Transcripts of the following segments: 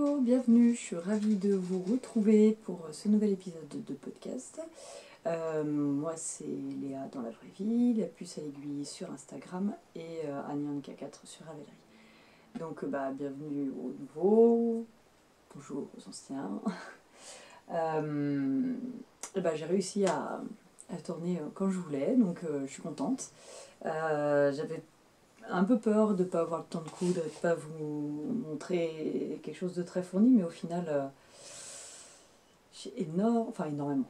Bonjour, bienvenue, je suis ravie de vous retrouver pour ce nouvel épisode de podcast. Moi c'est Léa dans la vraie vie, la puce à l'aiguille sur Instagram et Anyanka4 sur Ravelry. Donc bienvenue aux nouveaux, bonjour aux anciens. J'ai réussi à tourner quand je voulais, donc je suis contente. J'avais un peu peur de ne pas avoir le temps de coudre et de ne pas vous montrer quelque chose de très fourni, mais au final, j'ai énormément.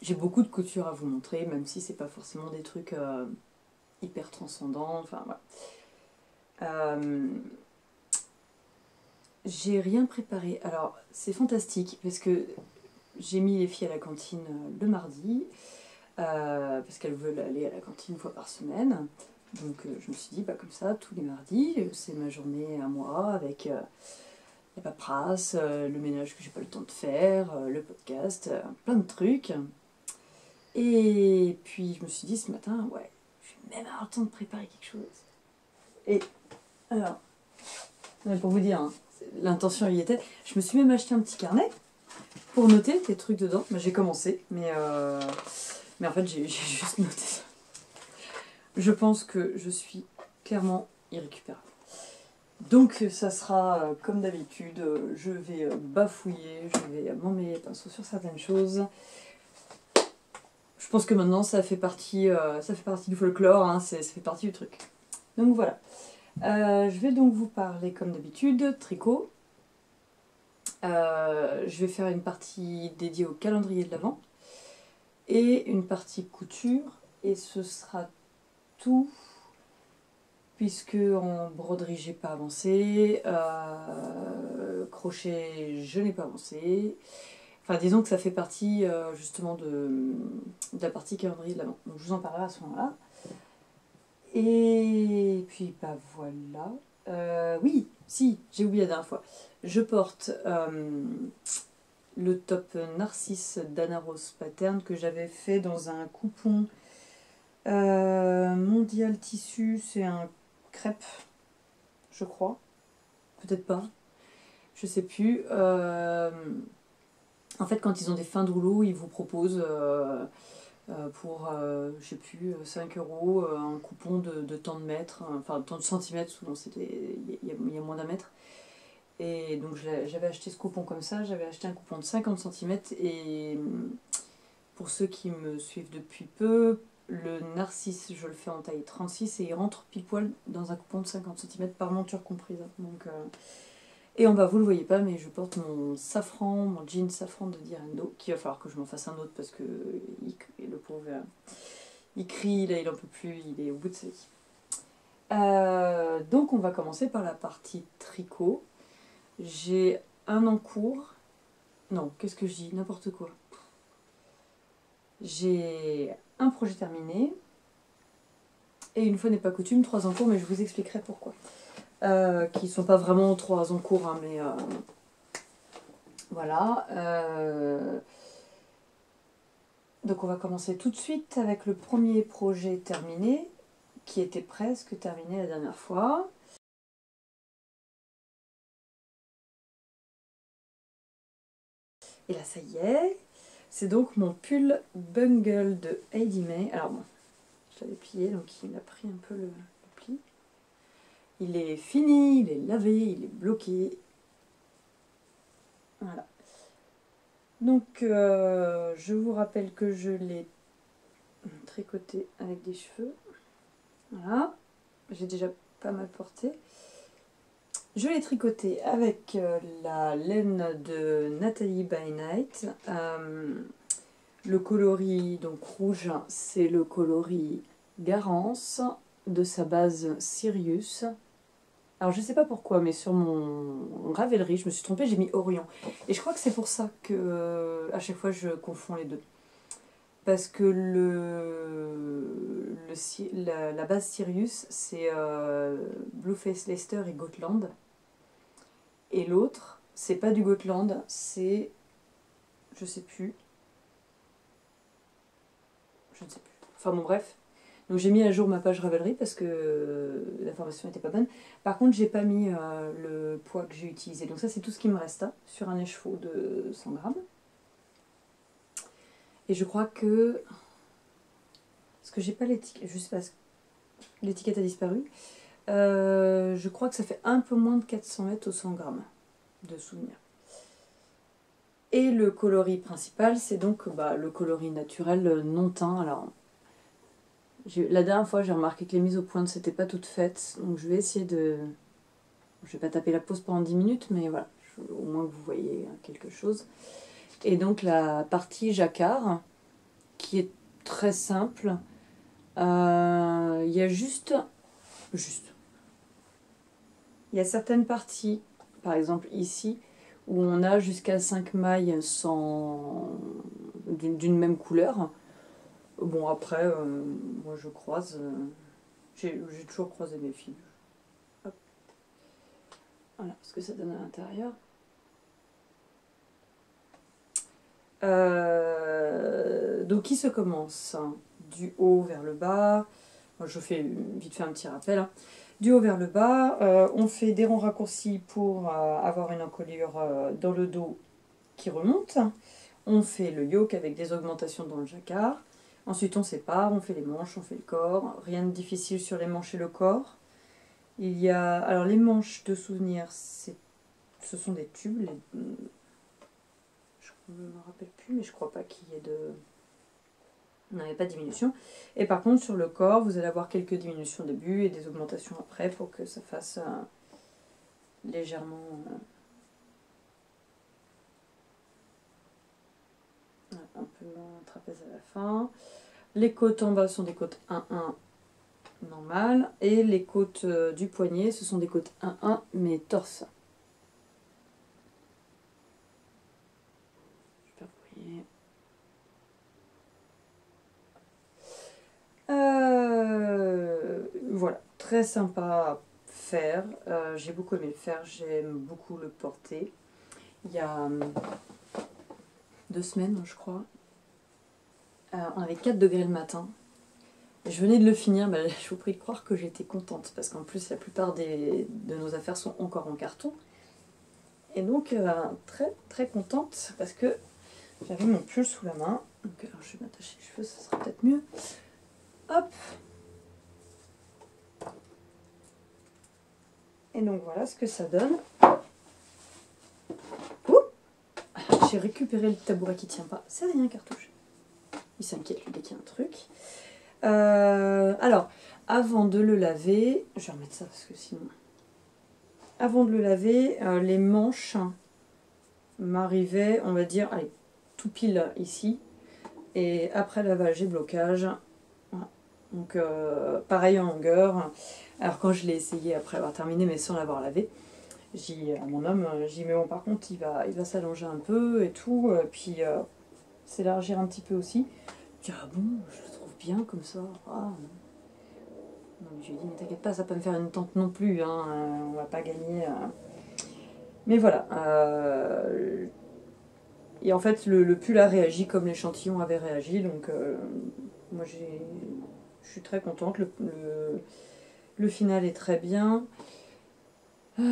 J'ai beaucoup de couture à vous montrer, même si c'est pas forcément des trucs hyper transcendants. Enfin, voilà. J'ai rien préparé. Alors, c'est fantastique parce que j'ai mis les filles à la cantine le mardi, parce qu'elles veulent aller à la cantine une fois par semaine. Donc je me suis dit, comme ça, tous les mardis, c'est ma journée à moi, avec la paperasse, le ménage que j'ai pas le temps de faire, le podcast, plein de trucs. Et puis je me suis dit ce matin, ouais, je vais même avoir le temps de préparer quelque chose. Et alors, non, mais pour vous dire, hein, l'intention y était, je me suis même acheté un petit carnet pour noter des trucs dedans. J'ai commencé, mais en fait j'ai juste noté ça. Je pense que je suis clairement irrécupérable. Donc ça sera comme d'habitude, je vais bafouiller, je vais m'emmêler les pinceaux sur certaines choses. Je pense que maintenant ça fait partie du folklore, hein, ça fait partie du truc. Donc voilà. Je vais donc vous parler comme d'habitude, tricot. Je vais faire une partie dédiée au calendrier de l'Avent et une partie couture, et ce sera tout, puisque en broderie j'ai pas avancé, crochet je n'ai pas avancé. Enfin, disons que ça fait partie justement de la partie calendrier de l'Avent. Donc je vous en parlerai à ce moment-là. Et puis voilà. Oui, si, j'ai oublié la dernière fois. Je porte le top Narcisse d'Anna Rose Pattern que j'avais fait dans un coupon Mondial Tissu. C'est un crêpe, je crois. Peut-être pas. Je sais plus. En fait, quand ils ont des fins de rouleau, ils vous proposent pour, je sais plus, 5 € un coupon de tant de mètres, enfin tant de centimètres, souvent il y a moins d'un mètre. Et donc j'avais acheté ce coupon comme ça, j'avais acheté un coupon de 50 centimètres, et pour ceux qui me suivent depuis peu, le Narcisse, je le fais en taille 36 et il rentre pile poil dans un coupon de 50 centimètres par monture comprise. Donc, et en bas, vous le voyez pas, mais je porte mon safran, mon jean safran de Direndo, qu'il va falloir que je m'en fasse un autre parce que le pauvre, il crie, là il en peut plus, il est au bout de sa vie. Donc on va commencer par la partie tricot. J'ai un en cours. Non, qu'est-ce que je dis? N'importe quoi. J'ai un projet terminé. Et une fois n'est pas coutume, 3 en cours, mais je vous expliquerai pourquoi. Qui ne sont pas vraiment 3 en cours, hein, mais voilà. Donc on va commencer tout de suite avec le premier projet terminé, qui était presque terminé la dernière fois. Et là ça y est, c'est donc mon pull Bungle de Heidi May. Alors bon, je l'avais plié, donc il a pris un peu le pli. Il est fini, il est lavé, il est bloqué. Voilà. Donc je vous rappelle que je l'ai tricoté avec des cheveux. Voilà, j'ai déjà pas mal porté. Je l'ai tricoté avec la laine de Nathalie by Night. Le coloris donc rouge, c'est le coloris Garance de sa base Sirius. Alors je sais pas pourquoi, mais sur mon Ravelry, je me suis trompée, j'ai mis Orion. Et je crois que c'est pour ça que à chaque fois je confonds les deux. Parce que la base Sirius, c'est Blueface Leicester et Gotland. Et l'autre, c'est pas du Gotland, c'est... je sais plus. Je ne sais plus. Enfin bon, bref. Donc j'ai mis à jour ma page Ravelry parce que l'information n'était pas bonne. Par contre, j'ai pas mis le poids que j'ai utilisé. Donc ça, c'est tout ce qui me reste sur un écheveau de 100 grammes. Et je crois que... Parce que j'ai pas l'étiquette, je sais pas, l'étiquette a disparu. Je crois que ça fait un peu moins de 400 mètres au 100 grammes de souvenirs. Et le coloris principal, c'est donc le coloris naturel non teint. Alors, la dernière fois, j'ai remarqué que les mises au point ne s'étaient pas toutes faites. Donc je vais essayer de... Je vais pas taper la pause pendant 10 minutes, mais voilà, au moins que vous voyez quelque chose. Et donc la partie jacquard, qui est très simple. Il y a juste... Il y a certaines parties, par exemple ici, où on a jusqu'à 5 mailles d'une même couleur. Bon, après, moi je croise. J'ai toujours croisé mes fils. Hop. Voilà ce que ça donne à l'intérieur. Donc, qui se commence du haut vers le bas. Moi, je fais vite fait un petit rappel. Du haut vers le bas, on fait des ronds raccourcis pour avoir une encolure dans le dos qui remonte. On fait le yoke avec des augmentations dans le jacquard. Ensuite, on sépare, on fait les manches, on fait le corps. Rien de difficile sur les manches et le corps. Il y a... Alors, les manches de souvenirs, ce sont des tubes. Je ne me rappelle plus, mais je crois pas qu'il y ait de... On n'avait pas de diminution. Et par contre, sur le corps, vous allez avoir quelques diminutions au début et des augmentations après pour que ça fasse légèrement... un peu un trapèze à la fin. Les côtes en bas sont des côtes 1-1 normales. Et les côtes du poignet, ce sont des côtes 1-1 mais torse. J'espère que vous voyez. Voilà, très sympa à faire. J'ai beaucoup aimé le faire, j'aime beaucoup le porter. Il y a 2 semaines, je crois, on avait 4 degrés le matin. Je venais de le finir, je vous prie de croire que j'étais contente, parce qu'en plus la plupart de nos affaires sont encore en carton. Et donc très très contente, parce que j'avais mon pull sous la main. Donc alors, je vais m'attacher les cheveux, ça sera peut-être mieux. Hop. Et donc voilà ce que ça donne. J'ai récupéré le tabouret qui tient pas. C'est rien, Cartouche. Il s'inquiète lui dès qu'il y a un truc. Alors, avant de le laver, je vais remettre ça parce que sinon... Avant de le laver, les manches m'arrivaient, on va dire, allez, tout pile ici. Et après lavage et blocage, voilà. Donc pareil en longueur. Alors quand je l'ai essayé après avoir terminé, mais sans l'avoir lavé, à mon homme, j'ai dit mais bon par contre il va s'allonger un peu et tout, puis s'élargir un petit peu aussi. Je dis ah bon, je le trouve bien comme ça. Ah. Donc je lui ai dit mais t'inquiète pas, ça peut me faire une tente non plus, hein, on va pas gagner. Mais voilà. Et en fait le pull a réagi comme l'échantillon avait réagi, donc moi je suis très contente, le final est très bien. Je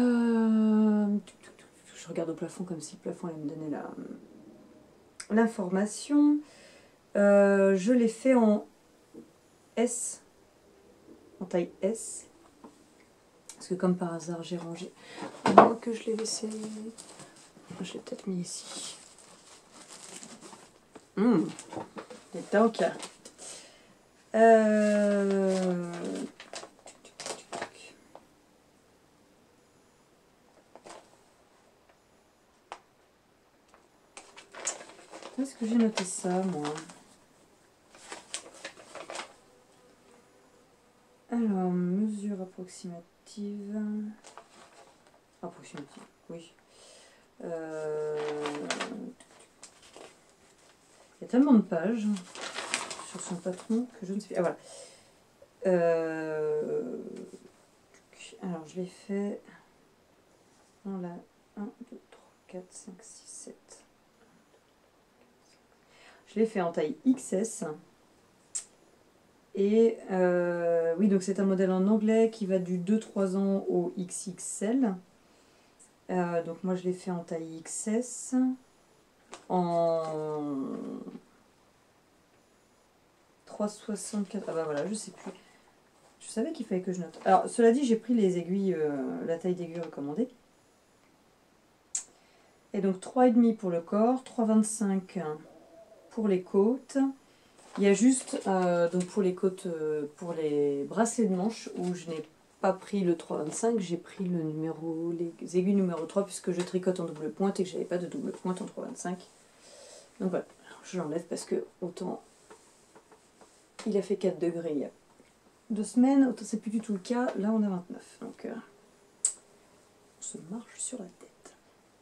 regarde au plafond comme si le plafond allait me donner l'information. Je l'ai fait en S, en taille S. Parce que comme par hasard j'ai rangé. Moi que je l'ai laissé. Je l'ai peut-être mis ici. Les tanks. Est-ce que j'ai noté ça, moi? Alors, mesure approximative. Approximative, oui. Il y a tellement de pages sur son patron que je ne sais plus. Ah voilà. Alors, je l'ai fait. On l'a 1, 2, 3, 4, 5, 6, 7. Je l'ai fait en taille XS. Et oui, donc c'est un modèle en anglais qui va du 2-3 ans au XXL. Donc moi je l'ai fait en taille XS, en 3,64. Ah bah voilà, je sais plus. Je savais qu'il fallait que je note. Alors cela dit, j'ai pris les aiguilles, la taille d'aiguille recommandée. Et donc 3,5 pour le corps, 3,25 pour les côtes. Il y a juste, donc pour les côtes, pour les bracelets de manche, où je n'ai pas pris le 3,25, j'ai pris les aiguilles numéro 3, puisque je tricote en double pointe et que je n'avais pas de double pointe en 3,25. Donc voilà, je l'enlève parce que autant il a fait 4 degrés il y a 2 semaines, autant c'est plus du tout le cas, là on a 29. Donc on se marche sur la tête.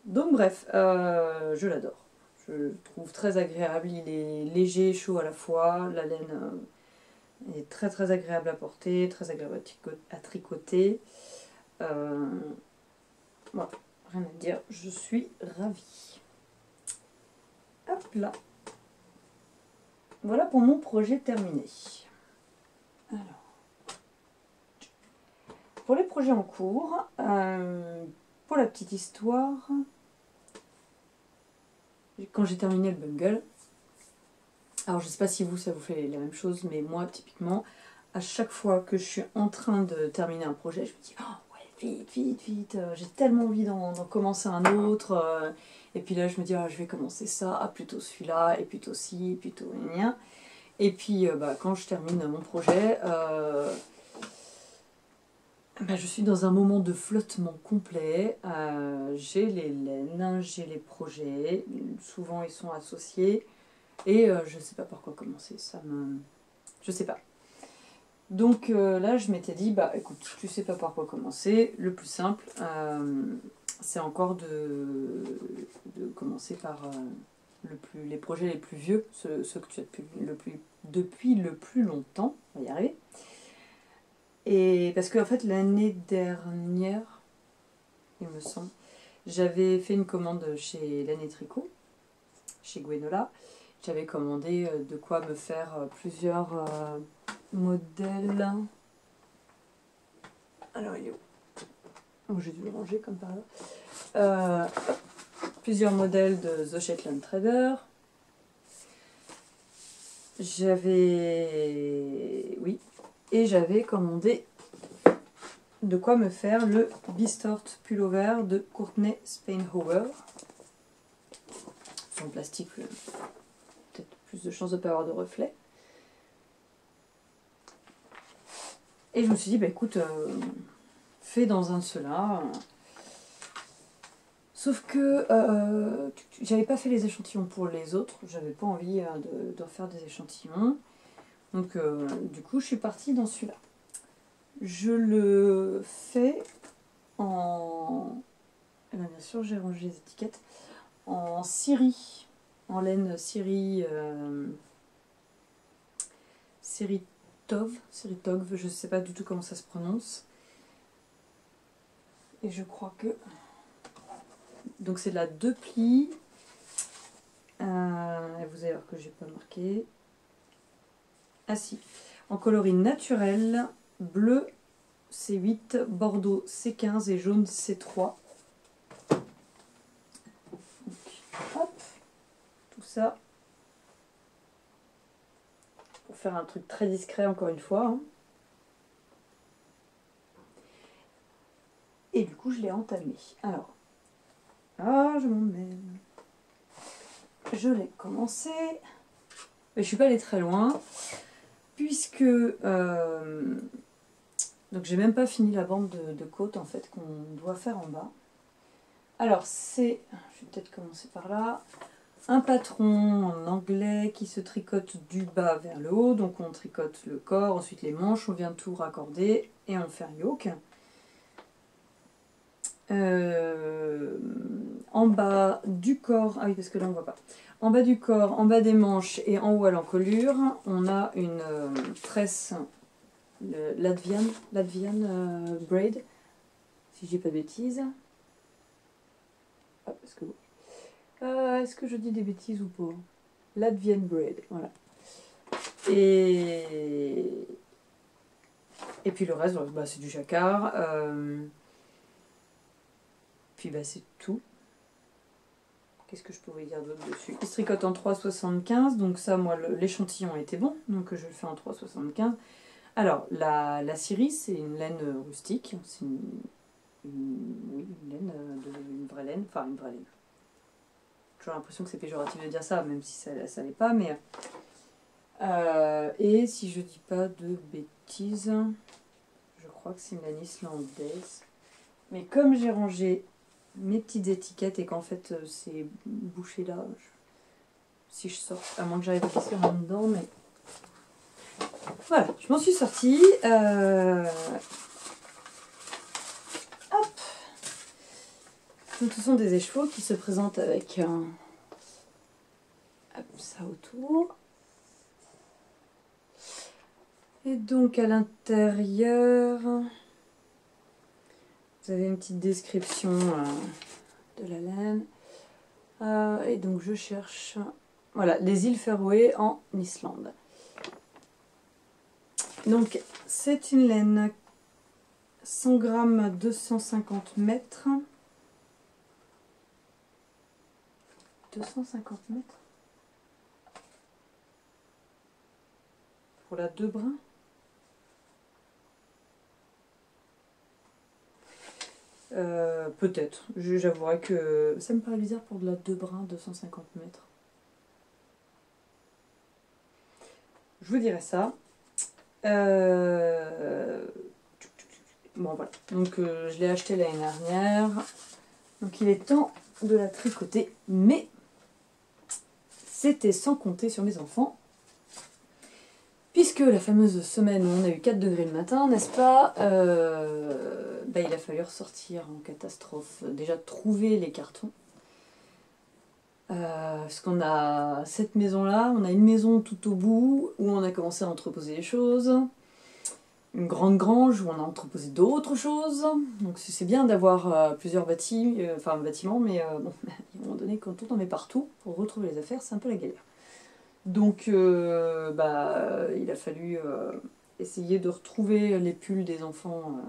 Donc bref, je l'adore. Je le trouve très agréable, il est léger et chaud à la fois, la laine est très très agréable à porter, très agréable à tricoter. Voilà, rien à dire, je suis ravie. Hop là. Voilà pour mon projet terminé. Alors, pour les projets en cours, pour la petite histoire, quand j'ai terminé le bungle, alors je sais pas si vous, ça vous fait la même chose, mais moi typiquement, à chaque fois que je suis en train de terminer un projet, je me dis oh ouais, vite, vite, vite, j'ai tellement envie d'en commencer un autre, et puis là je me dis je vais commencer ça, plutôt celui-là, et plutôt ci, plutôt rien. Et puis quand je termine mon projet, je suis dans un moment de flottement complet. J'ai les laines, j'ai les projets, souvent ils sont associés, et je sais pas par quoi commencer, je sais pas. Donc là je m'étais dit, écoute, tu sais pas par quoi commencer, le plus simple, c'est encore de commencer par les projets les plus vieux, ceux que tu as depuis le plus longtemps, on va y arriver. Et parce qu'en fait l'année dernière, il me semble, j'avais fait une commande chez Laine et Tricot, chez Gwenola. J'avais commandé de quoi me faire plusieurs modèles. Alors il est où? Oh, j'ai dû le ranger comme par là. Plusieurs modèles de The Shetland Trader. Oui, et j'avais commandé de quoi me faire le Bistort Pullover de Courtney Spainhower. En plastique, peut-être plus de chances de ne pas avoir de reflets. Et je me suis dit, écoute, fais dans un de ceux-là. Sauf que j'avais pas fait les échantillons pour les autres, j'avais pas envie de faire des échantillons. Donc du coup je suis partie dans celui-là. Je le fais en... bien sûr j'ai rangé les étiquettes. En Syrie, en laine Syrie... Tov, je sais pas du tout comment ça se prononce. Et je crois que... Donc c'est de la 2 plis. Vous allez voir que j'ai pas marqué. Ah si. En coloris naturel, bleu C8, bordeaux C15 et jaune C3. Donc, hop, tout ça. Pour faire un truc très discret encore une fois. Hein. Et du coup je l'ai entamé. Alors, je m'emmène. Je l'ai commencé, mais je suis pas allée très loin, puisque donc j'ai même pas fini la bande de côte en fait qu'on doit faire en bas. Alors je vais peut-être commencer par là, un patron en anglais qui se tricote du bas vers le haut, donc on tricote le corps, ensuite les manches, on vient tout raccorder et on fait un yoke. En bas du corps, ah oui parce que là on voit pas, en bas du corps, en bas des manches et en haut à l'encolure, on a une tresse Latvian braid, si je dis pas de bêtises. Ah, est-ce que je dis des bêtises ou pas? Latvian braid, voilà. Et puis le reste, bah, c'est du jacquard. Puis bah, c'est tout. Qu'est-ce que je pourrais dire d'autre dessus? Il se tricote en 3,75. Donc ça, moi, l'échantillon était bon. Donc je le fais en 3,75. Alors, la Syrie, c'est une laine rustique. C'est oui, une laine, une vraie laine. Enfin, une vraie laine. J'ai l'impression que c'est péjoratif de dire ça, même si ça l'est pas. Mais et si je dis pas de bêtises, je crois que c'est une laine islandaise. Mais comme j'ai rangé mes petites étiquettes et qu'en fait c'est bouché là, si je sors, à moins que j'arrive à passer en dedans, mais voilà, je m'en suis sortie. Hop. Donc ce sont des écheveaux qui se présentent avec hop, ça autour. Et donc à l'intérieur, vous avez une petite description de la laine. Et donc je cherche, voilà, les îles Féroé en Islande. Donc c'est une laine 100 grammes 250 mètres. 250 mètres pour la 2 brins. Peut-être. J'avouerai que ça me paraît bizarre pour de la 2 brins 250 mètres. Je vous dirai ça. Bon voilà. Donc je l'ai acheté l'année dernière. Donc il est temps de la tricoter. Mais c'était sans compter sur mes enfants. Puisque la fameuse semaine où on a eu 4 degrés le matin, n'est-ce pas, bah, il a fallu ressortir en catastrophe. Déjà trouver les cartons. Parce qu'on a cette maison-là, on a une maison tout au bout où on a commencé à entreposer les choses. Une grande grange où on a entreposé d'autres choses. Donc c'est bien d'avoir plusieurs bâtiments, mais bon, à un moment donné, quand on en met partout, pour retrouver les affaires, c'est un peu la galère. Donc bah, il a fallu essayer de retrouver les pulls des enfants.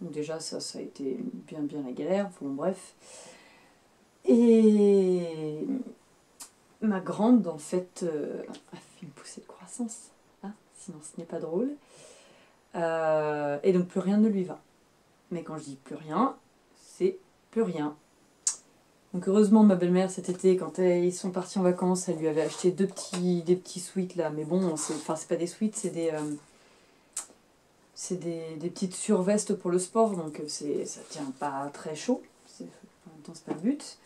Donc déjà ça a été bien la galère, bon bref. Et ma grande en fait a fait une poussée de croissance, hein, sinon ce n'est pas drôle. Et donc plus rien ne lui va. Mais quand je dis plus rien, c'est plus rien. Donc heureusement ma belle-mère cet été, quand ils sont partis en vacances, elle lui avait acheté des petits sweats là, mais bon, c'est pas des sweats, c'est des petites survestes pour le sport, donc ça tient pas très chaud, en même temps c'est pas le but.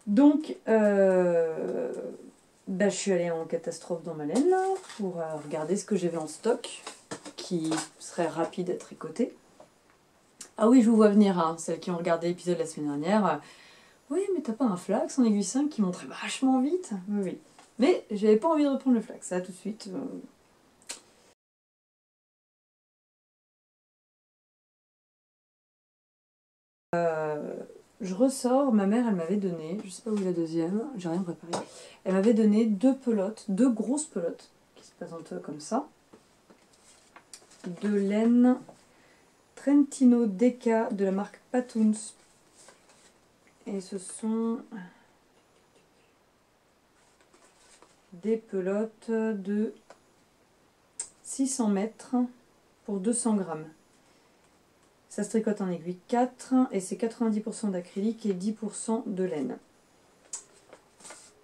Donc bah, je suis allée en catastrophe dans ma laine là, pour regarder ce que j'avais en stock, qui serait rapide à tricoter. Ah oui, je vous vois venir, hein, celles qui ont regardé l'épisode la semaine dernière. Oui, mais t'as pas un flax en aiguille 5 qui montrait vachement vite? Oui. Mais j'avais pas envie de reprendre le flax, ça tout de suite. Je ressors, ma mère elle m'avait donné, je sais pas où est la deuxième, j'ai rien préparé. Elle m'avait donné deux pelotes, deux grosses pelotes qui se présentent comme ça. De laine Trentino Deca de la marque Patoons. Et ce sont des pelotes de 600 mètres pour 200 grammes. Ça se tricote en aiguille 4 et c'est 90% d'acrylique et 10% de laine.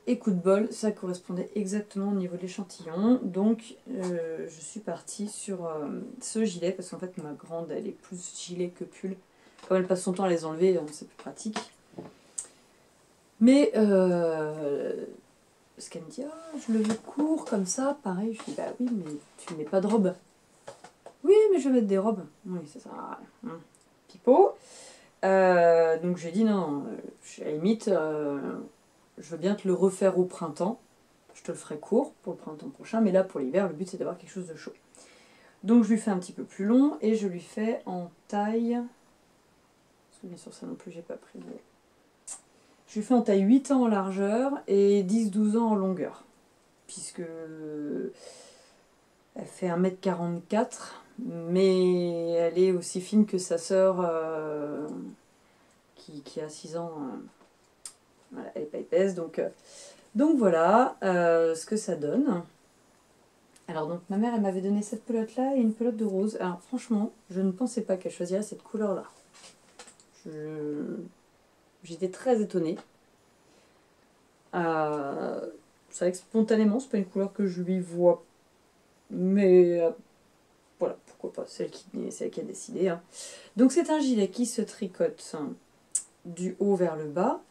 Et coup de bol, ça correspondait exactement au niveau de l'échantillon. Donc je suis partie sur ce gilet parce qu'en fait ma grande elle est plus gilet que pull. Comme elle passe son temps à les enlever, c'est plus pratique. Mais ce qu'elle me dit, ah, je le veux court comme ça, pareil. Je dis bah oui, mais tu mets pas de robe. Oui, mais je vais mettre des robes. Oui, ça sert à rien. Pipeau. Donc j'ai dit non, à la limite, je veux bien te le refaire au printemps. Je te le ferai court pour le printemps prochain, mais là pour l'hiver, le but c'est d'avoir quelque chose de chaud. Donc je lui fais un petit peu plus long et je lui fais en taille. Parce que bien sûr, ça non plus, j'ai pas pris. Je lui fais en taille 8 ans en largeur et 10-12 ans en longueur. puisque elle fait 1,44 m, mais elle est aussi fine que sa sœur qui a 6 ans. Voilà, elle n'est pas épaisse, donc voilà ce que ça donne. Alors donc ma mère elle m'avait donné cette pelote là et une pelote de rose. Alors franchement je ne pensais pas qu'elle choisirait cette couleur là. J'étais très étonnée. C'est vrai que spontanément c'est pas une couleur que je lui vois, mais voilà, pourquoi pas, c'est elle qui a décidé. Hein. Donc c'est un gilet qui se tricote du haut vers le bas.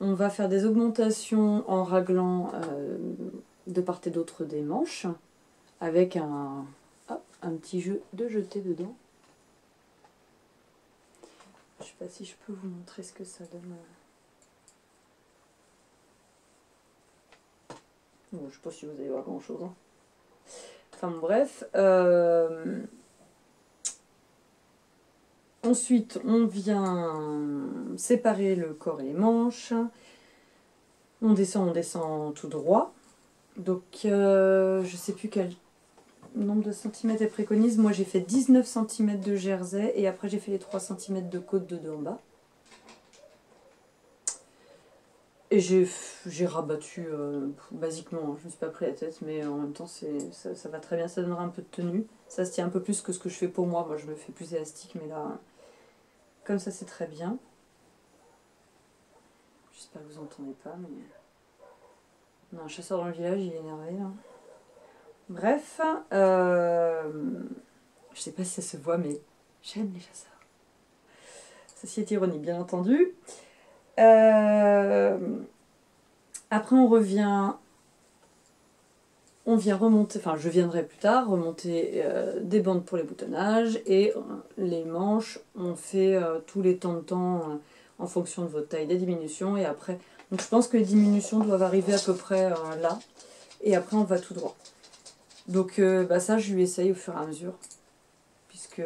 On va faire des augmentations en raglant de part et d'autre des manches, avec un petit jeu de jeté dedans. Je sais pas si je peux vous montrer ce que ça donne. Bon, je sais pas si vous allez voir grand chose. Hein. Enfin bref. Ensuite, on vient séparer le corps et les manches. On descend tout droit. Donc, je sais plus quel nombre de centimètres elle préconise. Moi, j'ai fait 19 cm de jersey et après, j'ai fait les 3 cm de côte de dos en bas. Et j'ai rabattu basiquement. Hein. Je me suis pas pris la tête, mais en même temps, ça va très bien. Ça donnera un peu de tenue. Ça se tient un peu plus que ce que je fais pour moi. Moi, je le fais plus élastique, mais là, comme ça, c'est très bien. J'espère que vous entendez pas, mais... On a un chasseur dans le village, il est énervé là. Bref, je sais pas si ça se voit, mais j'aime les chasseurs. Ceci est ironie, bien entendu. Après, on vient remonter, enfin je viendrai plus tard, remonter des bandes pour les boutonnages et les manches, on fait tous les temps de temps en fonction de votre taille des diminutions et après, donc je pense que les diminutions doivent arriver à peu près là et après on va tout droit. Donc ça je lui essaye au fur et à mesure puisque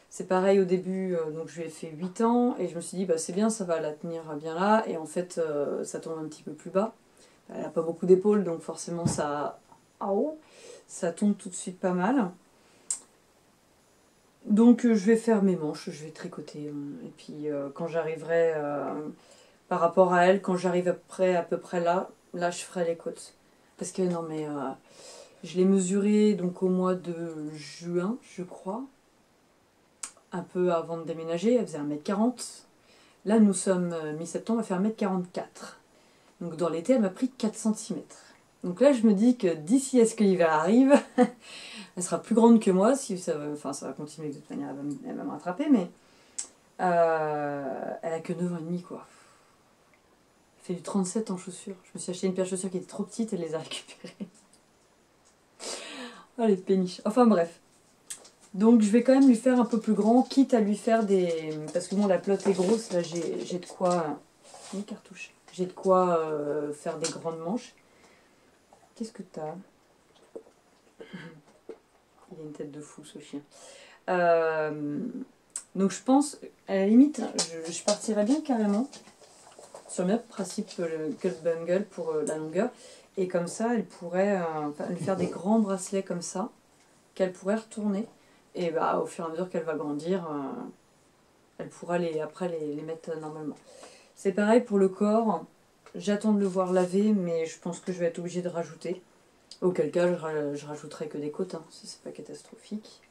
c'est pareil au début, donc je lui ai fait 8 ans et je me suis dit c'est bien, ça va la tenir bien là et en fait ça tombe un petit peu plus bas. Elle n'a pas beaucoup d'épaules, donc forcément ça tombe tout de suite pas mal. Donc je vais faire mes manches, je vais tricoter. Et puis quand j'arriverai par rapport à elle, quand j'arrive à peu près là je ferai les côtes. Parce que non mais je l'ai mesurée donc au mois de juin, je crois. Un peu avant de déménager, elle faisait 1,40 m. Là nous sommes mi-septembre, elle fait 1,44 m. Donc dans l'été, elle m'a pris 4 cm. Donc là, je me dis que d'ici à ce que l'hiver arrive, elle sera plus grande que moi. Si ça va continuer de toute manière, elle va me rattraper, mais elle a que 9 ans et demi, quoi. Elle fait du 37 en chaussures. Je me suis acheté une paire de chaussures qui était trop petite et elle les a récupérées. Oh, les péniches. Enfin bref. Donc je vais quand même lui faire un peu plus grand, quitte à lui faire des... Parce que bon, la pelote est grosse, là j'ai de quoi... Une cartouche. J'ai de quoi faire des grandes manches. Qu'est-ce que t'as? Il a une tête de fou ce chien. Donc je pense, à la limite, je partirais bien carrément sur le même principe que le bungle pour la longueur. Et comme ça, elle pourrait lui faire des grands bracelets comme ça, qu'elle pourrait retourner. Et au fur et à mesure qu'elle va grandir, elle pourra après les mettre normalement. C'est pareil pour le corps. J'attends de le voir laver, mais je pense que je vais être obligée de rajouter. Auquel cas, je rajouterai que des côtes, hein, si c'est pas catastrophique.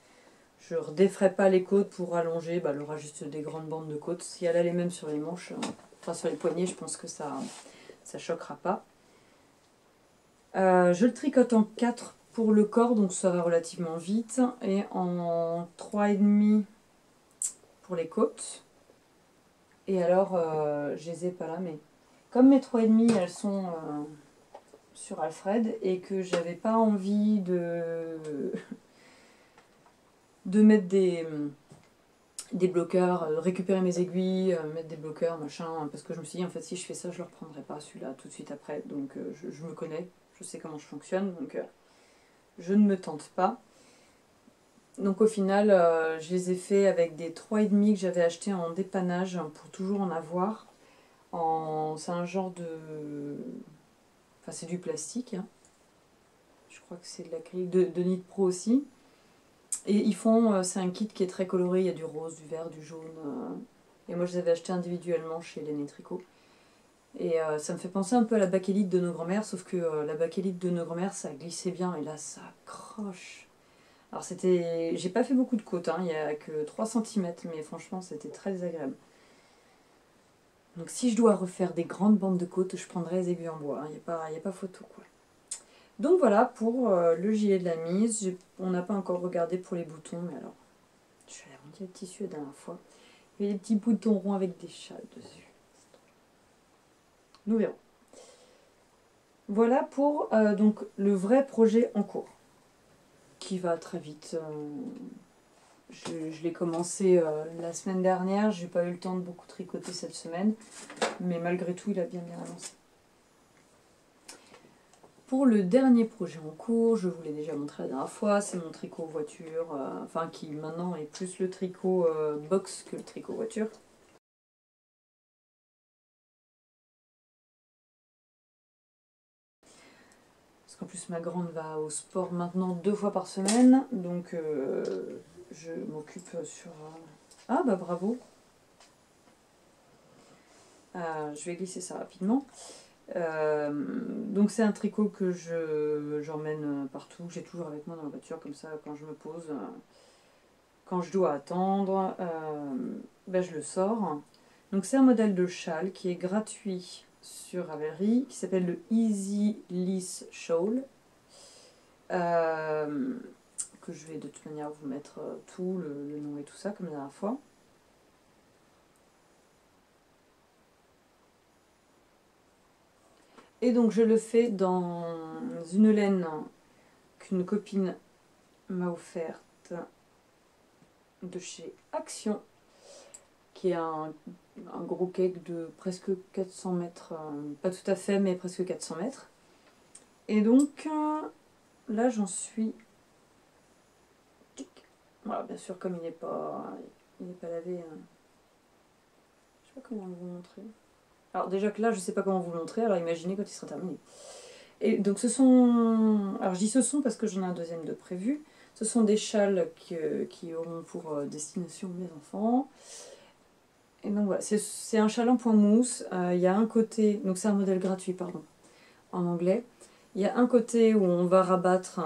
Je ne redéferai pas les côtes pour allonger, elle aura juste des grandes bandes de côtes. Si elle a les mêmes sur les manches, enfin sur les poignets, je pense que ça choquera pas. Je le tricote en 4 pour le corps, donc ça va relativement vite. Et en 3,5 pour les côtes. Et alors, je les ai pas là, mais comme mes 3,5, elles sont sur Alfred, et que j'avais pas envie de mettre des bloqueurs, récupérer mes aiguilles, mettre des bloqueurs, machin, parce que je me suis dit, en fait, si je fais ça, je ne le reprendrai pas, celui-là, tout de suite après. Donc, je me connais, je sais comment je fonctionne, donc je ne me tente pas. Donc, au final, je les ai fait avec des 3,5 que j'avais acheté en dépannage, pour toujours en avoir. C'est un genre de... Enfin, c'est du plastique. Hein. Je crois que c'est de l'acrylique de Knit Pro aussi. Et ils font, c'est un kit qui est très coloré, il y a du rose, du vert, du jaune. Et moi je les avais achetés individuellement chez Laine et Tricot. Et ça me fait penser un peu à la bakélite de nos grands-mères, sauf que la bakélite de nos grands-mères ça glissait bien et là ça croche. Alors c'était. J'ai pas fait beaucoup de côtes, hein, il n'y a que 3 cm, mais franchement c'était très désagréable. Donc si je dois refaire des grandes bandes de côtes, je prendrai les aiguilles en bois, il n'y a pas photo quoi. Donc voilà pour le gilet de la mise. On n'a pas encore regardé pour les boutons, mais alors, je vais arrondir le tissu la dernière fois. Il y a des petits boutons ronds avec des châles dessus. Nous verrons. Voilà pour donc le vrai projet en cours, qui va très vite. Je l'ai commencé la semaine dernière, j'ai pas eu le temps de beaucoup tricoter cette semaine, mais malgré tout il a bien avancé. Pour le dernier projet en cours, je vous l'ai déjà montré la dernière fois, c'est mon tricot voiture, enfin qui maintenant est plus le tricot box que le tricot voiture. Parce qu'en plus ma grande va au sport maintenant 2 fois par semaine, donc je m'occupe sur... Ah bah bravo. Je vais glisser ça rapidement. Donc c'est un tricot que j'emmène partout, j'ai toujours avec moi dans la voiture, comme ça quand je me pose, quand je dois attendre, ben je le sors. Donc c'est un modèle de châle qui est gratuit sur Ravelry, qui s'appelle le Easy Lease Shawl, que je vais de toute manière vous mettre tout, le nom et tout ça comme la dernière fois. Et donc je le fais dans une laine qu'une copine m'a offerte de chez Action, qui est un gros cake de presque 400 mètres, pas tout à fait mais presque 400 mètres. Et donc là j'en suis... Voilà, bien sûr comme il n'est pas lavé, je sais pas comment vous montrer. Alors déjà que là je sais pas comment vous le montrer, alors imaginez quand il sera terminé. Et donc ce sont, alors je dis ce sont parce que j'en ai un deuxième de prévu, ce sont des châles qui auront pour destination mes enfants. Et donc voilà, c'est un châle en point mousse, il y a un côté, donc c'est un modèle gratuit pardon, en anglais, il y a un côté où on va rabattre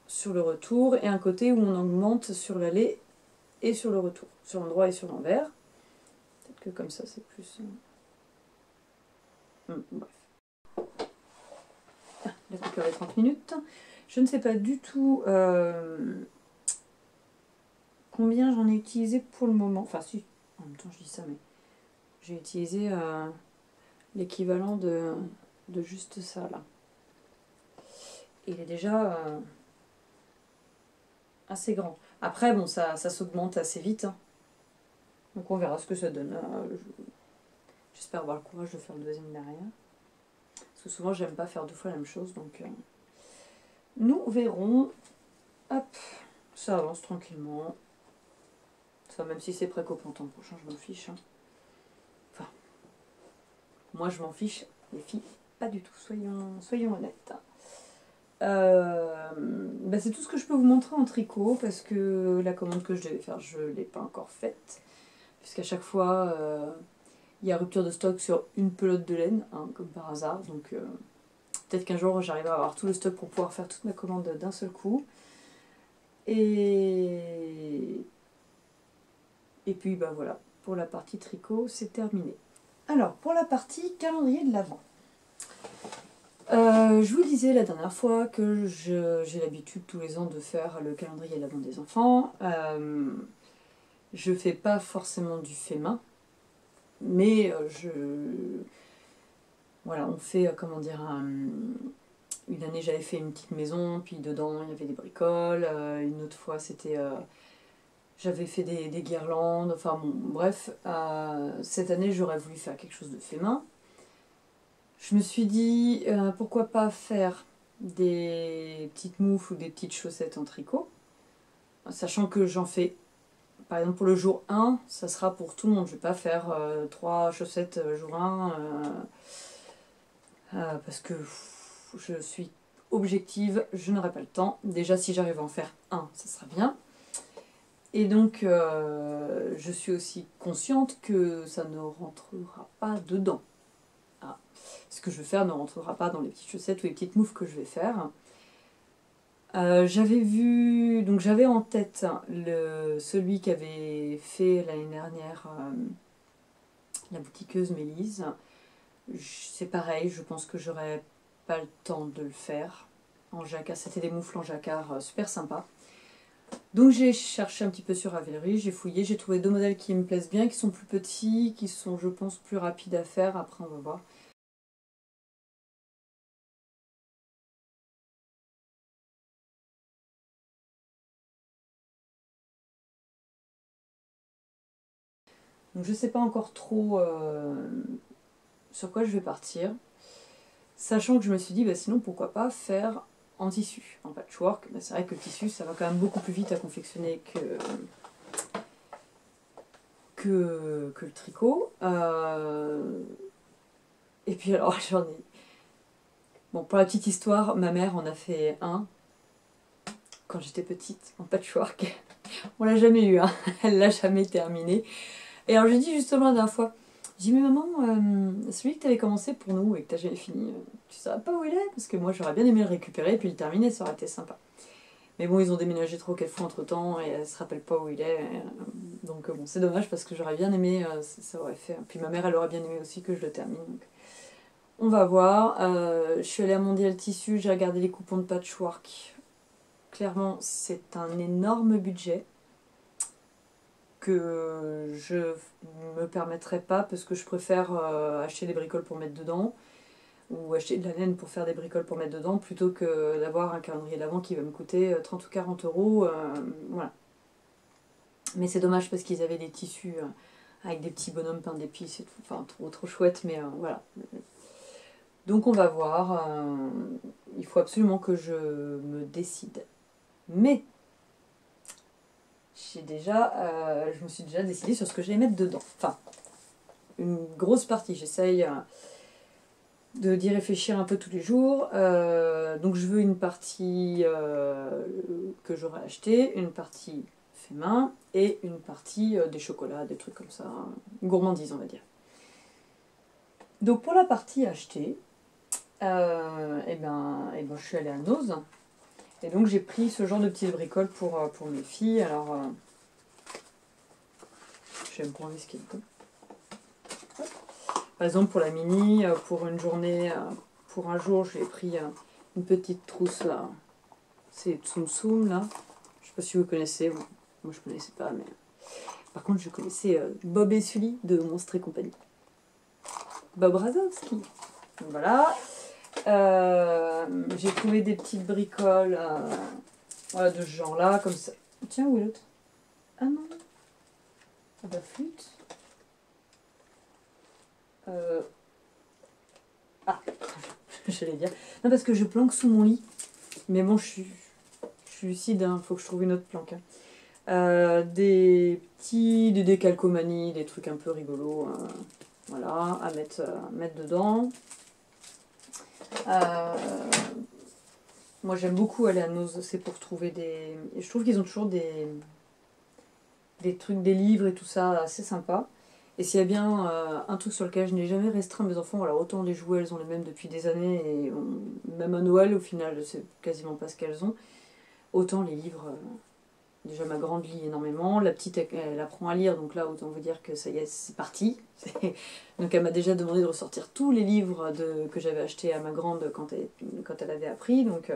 sur le retour et un côté où on augmente sur l'aller et sur le retour, sur l'endroit et sur l'envers. Peut-être que comme ça c'est plus... bref. La coupure est 30 minutes. Je ne sais pas du tout combien j'en ai utilisé pour le moment. Enfin si, en même temps je dis ça, mais j'ai utilisé l'équivalent de juste ça là. Il est déjà assez grand. Après bon ça s'augmente assez vite. Hein. Donc on verra ce que ça donne. J'espère avoir le courage de faire le deuxième derrière. Parce que souvent j'aime pas faire 2 fois la même chose. Donc nous verrons. Hop, ça avance tranquillement. Ça, même si c'est prêt qu'au printemps prochain, je m'en fiche. Hein. Enfin, moi je m'en fiche, les filles, pas du tout, soyons honnêtes. Bah c'est tout ce que je peux vous montrer en tricot, parce que la commande que je devais faire, je ne l'ai pas encore faite. Puisqu'à chaque fois, il y a rupture de stock sur une pelote de laine, hein, comme par hasard. Donc peut-être qu'un jour j'arriverai à avoir tout le stock pour pouvoir faire toute ma commande d'un seul coup. Et puis bah voilà, pour la partie tricot, c'est terminé. Alors, pour la partie calendrier de l'Avent. Je vous disais la dernière fois que j'ai l'habitude tous les ans de faire le calendrier de l'Avent des enfants. Je fais pas forcément du fait main, mais voilà, on fait, comment dire, une année j'avais fait une petite maison, puis dedans il y avait des bricoles, une autre fois c'était... j'avais fait des guirlandes, enfin bon, bref, cette année j'aurais voulu faire quelque chose de fait main. Je me suis dit, pourquoi pas faire des petites moufles ou des petites chaussettes en tricot, sachant que j'en fais, par exemple pour le jour 1, ça sera pour tout le monde, je ne vais pas faire 3 chaussettes jour 1, parce que je suis objective, je n'aurai pas le temps. Déjà, si j'arrive à en faire un, ça sera bien. Et donc, je suis aussi consciente que ça ne rentrera pas dedans. Ah. Ce que je vais faire ne rentrera pas dans les petites chaussettes ou les petites moufles que je vais faire. J'avais vu, donc j'avais en tête celui qu'avait fait l'année dernière la boutiqueuse Mélise. C'est pareil, je pense que j'aurais pas le temps de le faire en jacquard. C'était des moufles en jacquard super sympa. Donc j'ai cherché un petit peu sur Ravelry, j'ai fouillé, j'ai trouvé 2 modèles qui me plaisent bien, qui sont plus petits, qui sont je pense plus rapides à faire, après on va voir. Donc je sais pas encore trop sur quoi je vais partir, sachant que je me suis dit bah, sinon pourquoi pas faire en tissu, en patchwork. Bah, c'est vrai que le tissu ça va quand même beaucoup plus vite à confectionner que le tricot. Et puis alors j'en ai... Bon, pour la petite histoire, ma mère en a fait un quand j'étais petite en patchwork. On l'a jamais eu, hein. Elle l'a jamais terminé. Et alors j'ai dit justement la dernière fois, j'ai dit mais maman, celui que tu avais commencé pour nous et que tu n'as jamais fini, tu saurais pas où il est? Parce que moi j'aurais bien aimé le récupérer et puis le terminer, ça aurait été sympa. Mais bon, ils ont déménagé trop quelquefois entre temps et elle se rappelle pas où il est. Donc bon, c'est dommage parce que j'aurais bien aimé, ça aurait fait. Puis ma mère elle aurait bien aimé aussi que je le termine. Donc. On va voir. Je suis allée à Mondial Tissu, j'ai regardé les coupons de patchwork. Clairement, c'est un énorme budget que je me permettrai pas parce que je préfère acheter des bricoles pour mettre dedans ou acheter de la laine pour faire des bricoles pour mettre dedans plutôt que d'avoir un calendrier d'avant qui va me coûter 30 ou 40 euros. Voilà. Mais c'est dommage parce qu'ils avaient des tissus avec des petits bonhommes peints d'épices et tout. Enfin, trop chouette, mais voilà. Donc on va voir. Il faut absolument que je me décide. Mais je me suis déjà décidée sur ce que j'allais mettre dedans. Enfin, une grosse partie. J'essaye d'y réfléchir un peu tous les jours. Donc je veux une partie que j'aurais acheté, une partie fait main et une partie des chocolats, des trucs comme ça. Gourmandise, on va dire. Donc pour la partie achetée, je suis allée à Nose. Et donc j'ai pris ce genre de petites bricoles pour mes filles. Alors, je vais me prendre ce qu'il faut. Par exemple pour la mini, pour une journée, pour un jour, je lui ai pris une petite trousse là. C'est Tsum Tsum là. Je sais pas si vous connaissez, moi je connaissais pas, mais par contre je connaissais Bob et Sully de Monstres et compagnie. Bob Razowski. Donc voilà. J'ai trouvé des petites bricoles voilà, de ce genre là, comme ça. Tiens, où est l'autre? Ah non. Ah bah flûte. Ah, j'allais dire. Non, parce que je planque sous mon lit. Mais bon, je suis lucide, hein. Faut que je trouve une autre planque. Des décalcomanies, des trucs un peu rigolos. Voilà, à mettre dedans. Moi, j'aime beaucoup aller à Nose, c'est pour trouver des... Et je trouve qu'ils ont toujours des trucs, des livres et tout ça assez sympa. Et s'il y a bien un truc sur lequel je n'ai jamais restreint mes enfants, alors autant les jouets, elles ont les mêmes depuis des années, et même à Noël, au final, je sais quasiment pas ce qu'elles ont. Autant les livres, déjà ma grande lit énormément, la petite elle apprend à lire, donc là autant vous dire que ça y est, c'est parti. Donc elle m'a déjà demandé de ressortir tous les livres que j'avais achetés à ma grande quand elle avait appris. Donc,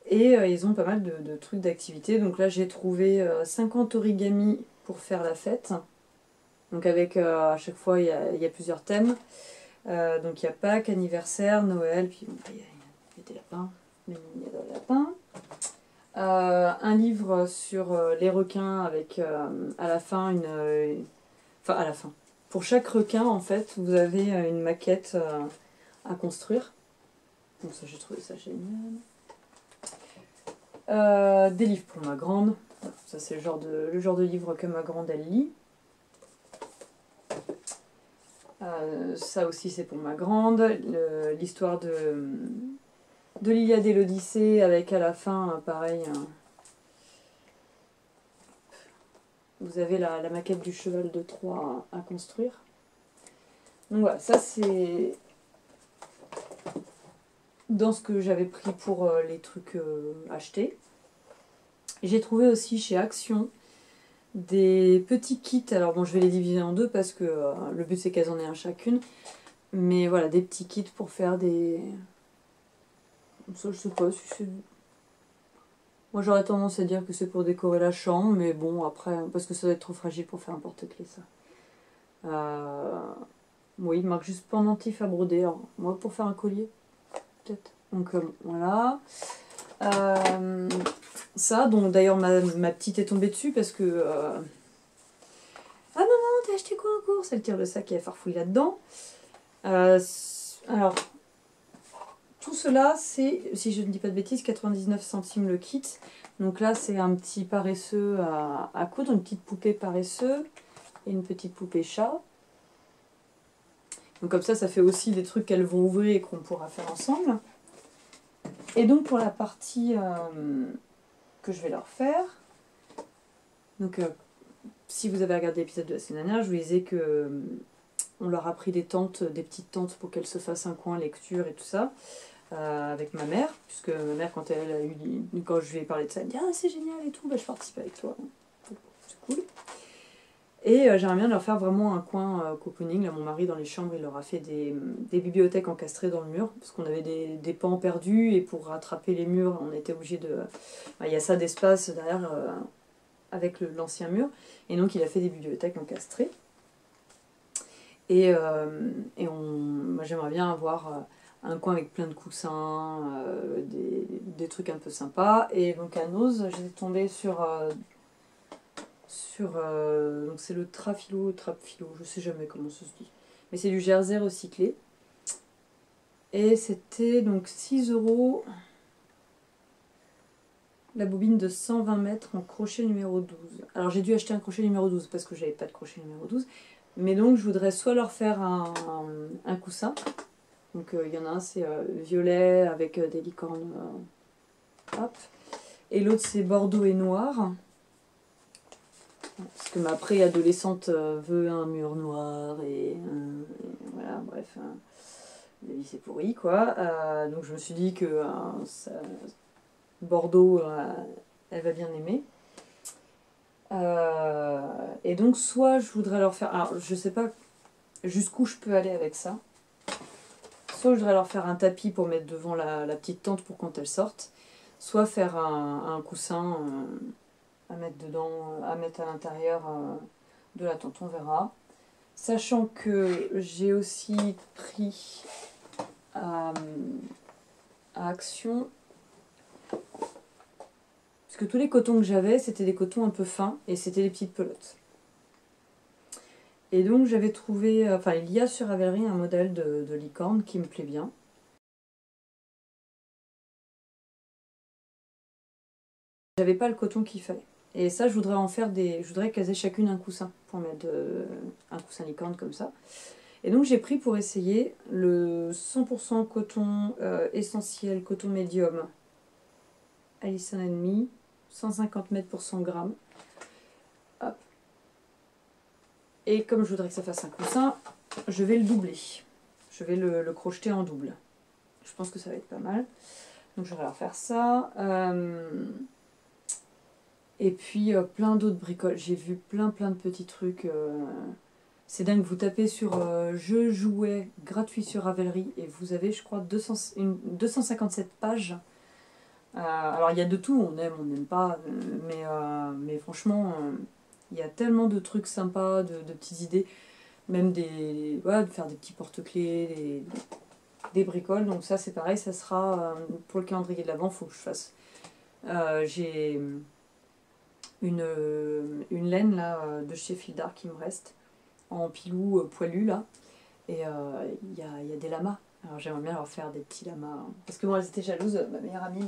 et ils ont pas mal de trucs d'activité. Donc là j'ai trouvé 50 origamis pour faire la fête. Donc avec à chaque fois il y a plusieurs thèmes. Donc il y a Pâques, anniversaire, Noël, puis il y a des lapins, il y a des lapins. Un livre sur les requins avec à la fin enfin à la fin. Pour chaque requin en fait vous avez une maquette à construire. Donc ça j'ai trouvé ça génial. Des livres pour ma grande. Ça c'est le genre de livre que ma grande elle lit. Ça aussi c'est pour ma grande. L'histoire de de l'Iliade et l'Odyssée avec à la fin, pareil, vous avez la maquette du cheval de Troie à construire. Donc voilà, ça c'est dans ce que j'avais pris pour les trucs achetés. J'ai trouvé aussi chez Action des petits kits. Alors bon, je vais les diviser en deux parce que le but c'est qu'elles en aient un chacune. Mais voilà, des petits kits pour faire des... Ça, je sais pas si c'est... Moi j'aurais tendance à dire que c'est pour décorer la chambre, mais bon, après, parce que ça doit être trop fragile pour faire un porte-clés, ça. Oui, il marque juste pendentif à broder. Alors, moi, pour faire un collier, peut-être. Donc voilà. Ça, donc d'ailleurs, ma petite est tombée dessus parce que... Ah maman, t'as acheté quoi en course? Elle tire le sac et elle farfouille là-dedans. Alors, tout cela, c'est, si je ne dis pas de bêtises, 99 centimes le kit. Donc là, c'est un petit paresseux à coudre, une petite poupée paresseux et une petite poupée chat. Donc comme ça fait aussi des trucs qu'elles vont ouvrir et qu'on pourra faire ensemble. Et donc pour la partie que je vais leur faire, donc si vous avez regardé l'épisode de la semaine dernière, je vous disais que on leur a pris des tentes, des petites tentes pour qu'elles se fassent un coin lecture et tout ça. Avec ma mère, puisque ma mère quand elle a eu, quand je lui ai parlé de ça, elle me dit ah c'est génial et tout, bah, je participe avec toi, c'est cool. Et j'aimerais bien leur faire vraiment un coin cocooning. Là mon mari dans les chambres il leur a fait des bibliothèques encastrées dans le mur, parce qu'on avait des pans perdus et pour rattraper les murs on était obligé de... Il y a ça d'espace derrière avec l'ancien mur, et donc il a fait des bibliothèques encastrées. Et moi j'aimerais bien avoir... un coin avec plein de coussins, des trucs un peu sympas. Et donc à Nose, j'ai tombé sur donc c'est le Trapfilo, je sais jamais comment ça se dit. Mais c'est du jersey recyclé. Et c'était donc 6 € la bobine de 120 mètres en crochet numéro 12. Alors j'ai dû acheter un crochet numéro 12 parce que j'avais pas de crochet numéro 12. Mais donc je voudrais soit leur faire un coussin. Donc il y en a un c'est violet avec des licornes. Hop. Et l'autre c'est bordeaux et noir. Parce que ma préadolescente veut un mur noir et voilà, bref. La vie c'est pourri quoi. Donc je me suis dit que bordeaux, elle va bien aimer. Et donc soit je voudrais leur faire... Alors je sais pas jusqu'où je peux aller avec ça. Soit je voudrais leur faire un tapis pour mettre devant la petite tente pour quand elles sortent. Soit faire un coussin à mettre dedans, à mettre à l'intérieur de la tente, on verra. Sachant que j'ai aussi pris à Action, parce que tous les cotons que j'avais, c'était des cotons un peu fins et c'était des petites pelotes. Et donc j'avais trouvé, enfin il y a sur Ravelry un modèle de licorne qui me plaît bien. J'avais pas le coton qu'il fallait. Et ça, je voudrais en faire je voudrais qu'elles aient chacune un coussin pour mettre un coussin licorne comme ça. Et donc j'ai pris pour essayer le 100% coton essentiel, coton médium Alison & Me, 150 mètres pour 100 grammes. Hop. Et comme je voudrais que ça fasse un coussin, je vais le doubler. Je vais le crocheter en double. Je pense que ça va être pas mal. Donc je vais leur faire ça. Et puis plein d'autres bricoles. J'ai vu plein de petits trucs. C'est dingue, vous tapez sur je jouais gratuit sur Ravelry et vous avez je crois 257 pages. Alors il y a de tout, on n'aime pas, mais franchement il y a tellement de trucs sympas, de petites idées, même de faire des petits porte-clés, des bricoles. Donc ça c'est pareil, ça sera pour le calendrier de l'Avent, il faut que je fasse. J'ai une laine là, de chez Fildar qui me reste, en pilou poilu là, et il y a des lamas. Alors j'aimerais bien leur faire des petits lamas, parce que moi elles étaient jalouses, ma meilleure amie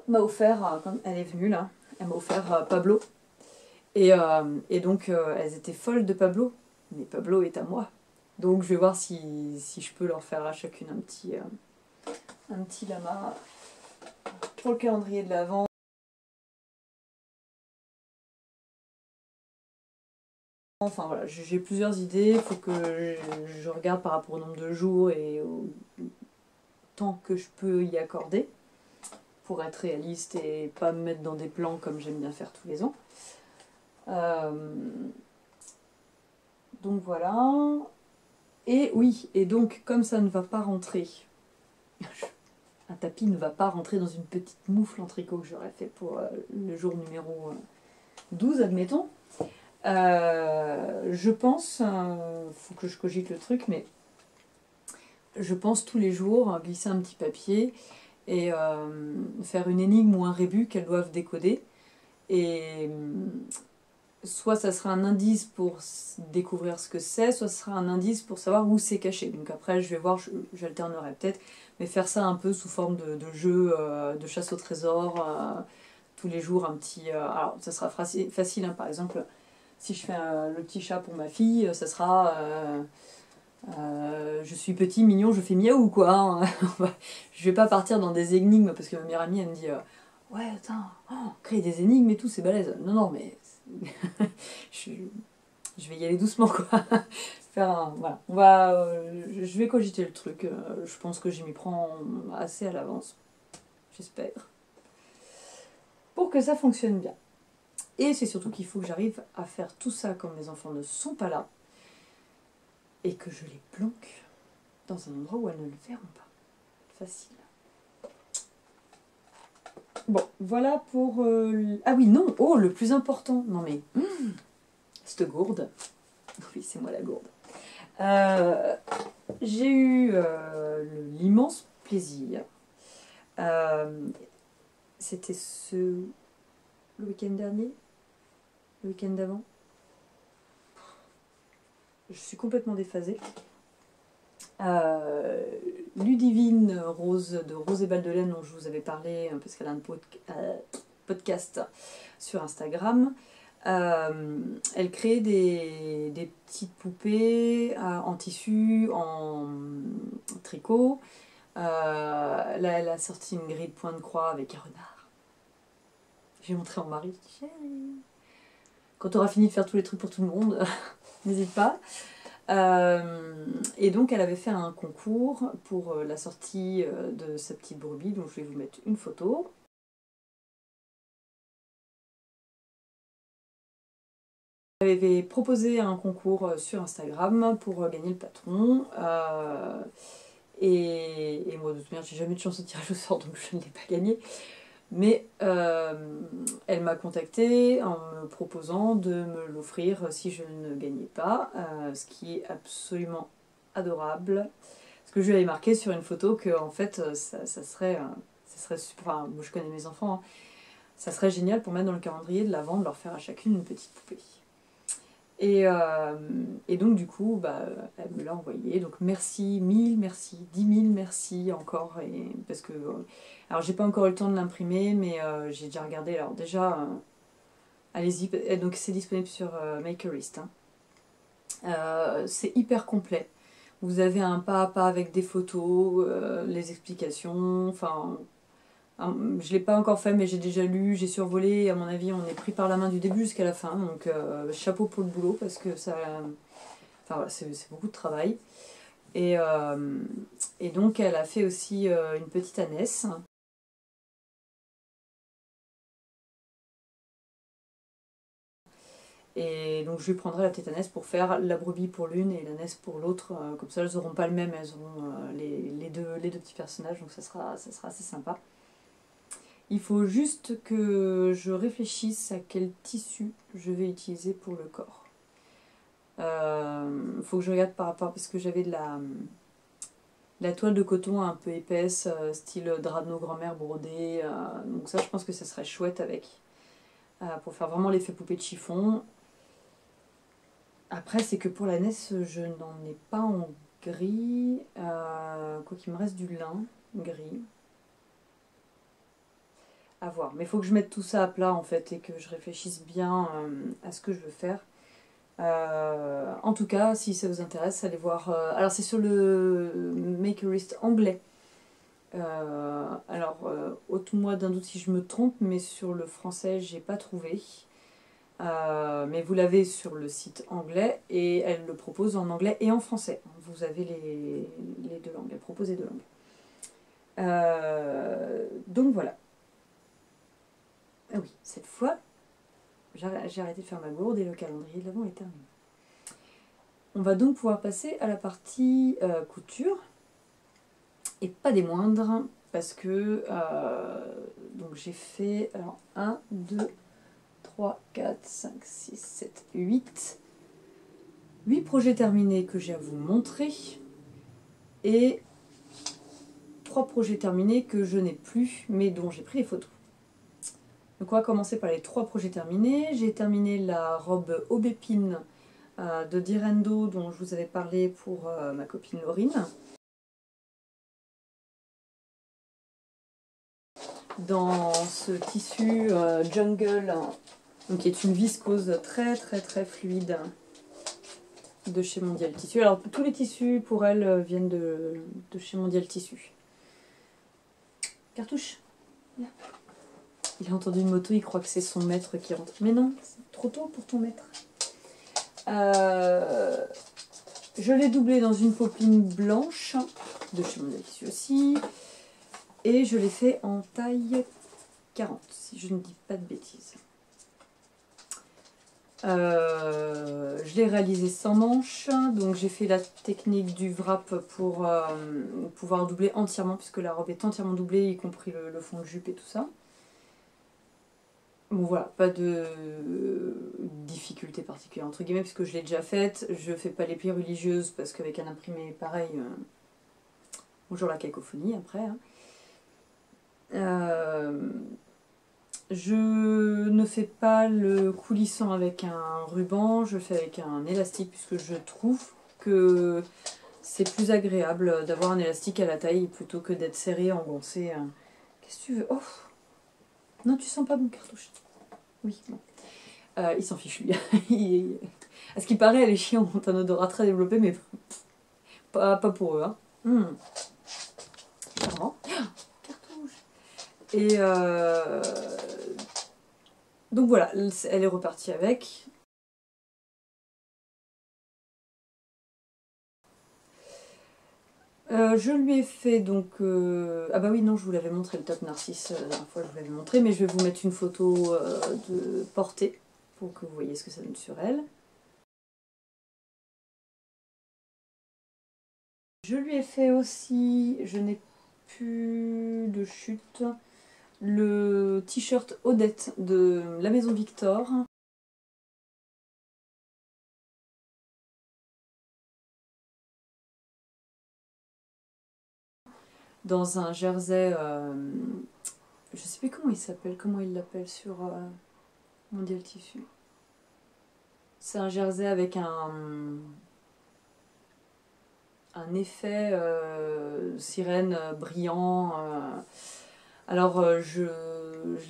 m'a offert, quand elle est venue là, elle m'a offert Pablo, et donc elles étaient folles de Pablo, mais Pablo est à moi. Donc je vais voir si je peux leur faire à chacune un petit lama pour le calendrier de l'Avent. Enfin voilà, j'ai plusieurs idées, il faut que je regarde par rapport au nombre de jours et au temps que je peux y accorder pour être réaliste et pas me mettre dans des plans comme j'aime bien faire tous les ans. Donc voilà. Et oui, et donc comme ça ne va pas rentrer, un tapis ne va pas rentrer dans une petite moufle en tricot que j'aurais fait pour le jour numéro 12, admettons. Je pense, faut que je cogite le truc, mais je pense tous les jours glisser un petit papier et faire une énigme ou un rébus qu'elles doivent décoder. Et soit ça sera un indice pour découvrir ce que c'est, soit ce sera un indice pour savoir où c'est caché. Donc après, je vais voir, j'alternerai peut-être, mais faire ça un peu sous forme de jeu, de chasse au trésor, tous les jours un petit... alors, ça sera facile, hein, par exemple, si je fais le petit chat pour ma fille, ça sera... je suis petit, mignon, je fais miaou, quoi. Hein. Je vais pas partir dans des énigmes, parce que ma meilleure amie, elle me dit ouais, attends, créer des énigmes et tout, c'est balèze. Non, non, mais... je vais y aller doucement, quoi. Voilà. Je vais cogiter le truc. Je pense que je m'y prends assez à l'avance. J'espère. Pour que ça fonctionne bien. Et c'est surtout qu'il faut que j'arrive à faire tout ça quand mes enfants ne sont pas là. Et que je les planque dans un endroit où elles ne le verront pas. Facile. Bon, voilà pour... Ah oui, non, oh, le plus important. Non mais, cette gourde. Oui, c'est moi la gourde. J'ai eu l'immense plaisir. C'était le week-end dernier, le week-end d'avant. Je suis complètement déphasée. Ludivine Rose de Rose et Balles de Laine, dont je vous avais parlé parce qu'elle a un podcast sur Instagram. Elle crée des petites poupées en tissu, en tricot. Là, elle a sorti une grille de point de croix avec un renard. J'ai montré à mon mari, je dis chérie, quand tu auras fini de faire tous les trucs pour tout le monde, n'hésite pas. Et donc elle avait fait un concours pour la sortie de sa petite brebis, donc je vais vous mettre une photo. Elle avait proposé un concours sur Instagram pour gagner le patron. Et moi, de toute manière, j'ai jamais eu de chance de tirage au sort, donc je ne l'ai pas gagné. Mais elle m'a contactée en me proposant de me l'offrir si je ne gagnais pas, ce qui est absolument adorable. Parce que je lui avais marqué sur une photo que en fait, ça serait super. Enfin, moi je connais mes enfants, hein, ça serait génial pour mettre dans le calendrier de l'Avent de leur faire à chacune une petite poupée. Et donc du coup, bah, elle me l'a envoyé. Donc merci, 1000 merci, 10 000 merci encore. Parce que, alors j'ai pas encore eu le temps de l'imprimer, mais j'ai déjà regardé. Alors déjà, allez-y. Donc c'est disponible sur Makerist. Hein. C'est hyper complet. Vous avez un pas à pas avec des photos, les explications. Enfin, je l'ai pas encore fait, mais j'ai déjà lu, j'ai survolé. À mon avis, on est pris par la main du début jusqu'à la fin. Donc chapeau pour le boulot parce que ça, enfin voilà, c'est beaucoup de travail. Et donc elle a fait aussi une petite ânesse. Et donc je lui prendrai la petite ânesse pour faire la brebis pour l'une et l'ânesse pour l'autre. Comme ça, elles n'auront pas le même, elles auront les deux petits personnages. Donc ça sera assez sympa. Il faut juste que je réfléchisse à quel tissu je vais utiliser pour le corps. Faut que je regarde par rapport, parce que j'avais de la toile de coton un peu épaisse, style drap de nos grand-mères brodé. Donc ça, je pense que ça serait chouette avec. Pour faire vraiment l'effet poupée de chiffon. Après, c'est que pour la NES, je n'en ai pas en gris. Quoi qu'il me reste du lin gris. À voir. Mais il faut que je mette tout ça à plat en fait et que je réfléchisse bien à ce que je veux faire. En tout cas, si ça vous intéresse, allez voir. Alors c'est sur le Makerist anglais Alors, ôte-moi d'un doute si je me trompe, mais sur le français, j'ai pas trouvé. Mais vous l'avez sur le site anglais et elle le propose en anglais et en français. Vous avez les deux langues, elle propose les deux langues. Donc voilà. Ah oui, cette fois, j'ai arrêté de faire ma gourde et le calendrier de l'avant est terminé. On va donc pouvoir passer à la partie couture, et pas des moindres, parce que donc j'ai fait alors 1, 2, 3, 4, 5, 6, 7, 8 projets terminés que j'ai à vous montrer, et 3 projets terminés que je n'ai plus, mais dont j'ai pris les photos. Donc on va commencer par les 3 projets terminés. J'ai terminé la robe aubépine de Direndo dont je vous avais parlé pour ma copine Laurine. Dans ce tissu jungle, donc qui est une viscose très très très fluide de chez Mondial Tissu. Alors tous les tissus pour elle viennent de chez Mondial Tissu. Cartouche, là. Il a entendu une moto, il croit que c'est son maître qui rentre. Mais non, c'est trop tôt pour ton maître. Je l'ai doublé dans une popeline blanche, de chez Mondial Tissu aussi. Et je l'ai fait en taille 40, si je ne dis pas de bêtises. Je l'ai réalisé sans manche, donc j'ai fait la technique du wrap pour pouvoir doubler entièrement, puisque la robe est entièrement doublée, y compris le fond de jupe et tout ça. Bon voilà, pas de difficulté particulière entre guillemets, puisque je l'ai déjà faite. Je fais pas les plis religieuses, parce qu'avec un imprimé pareil, bonjour la cacophonie après. Hein. Je ne fais pas le coulissant avec un ruban, je fais avec un élastique, puisque je trouve que c'est plus agréable d'avoir un élastique à la taille plutôt que d'être serré, engoncé. Qu'est-ce que tu veux? Oh non, tu sens pas bon, Cartouche? Oui, bon. Il s'en fiche, lui. À ce qui paraît, les chiens ont un odorat très développé, mais pas pour eux. Hein. Charmant. Cartouche. Et donc voilà, elle est repartie avec. Je lui ai fait donc... Ah bah oui, non, je vous l'avais montré, le top Narcisse, la dernière fois je vous l'avais montré, mais je vais vous mettre une photo de portée pour que vous voyez ce que ça donne sur elle. Je lui ai fait aussi, je n'ai plus de chute, le t-shirt Odette de la Maison Victor. Dans un jersey, je sais plus comment il s'appelle, comment il l'appelle sur Mondial Tissu. C'est un jersey avec un effet sirène brillant. Alors je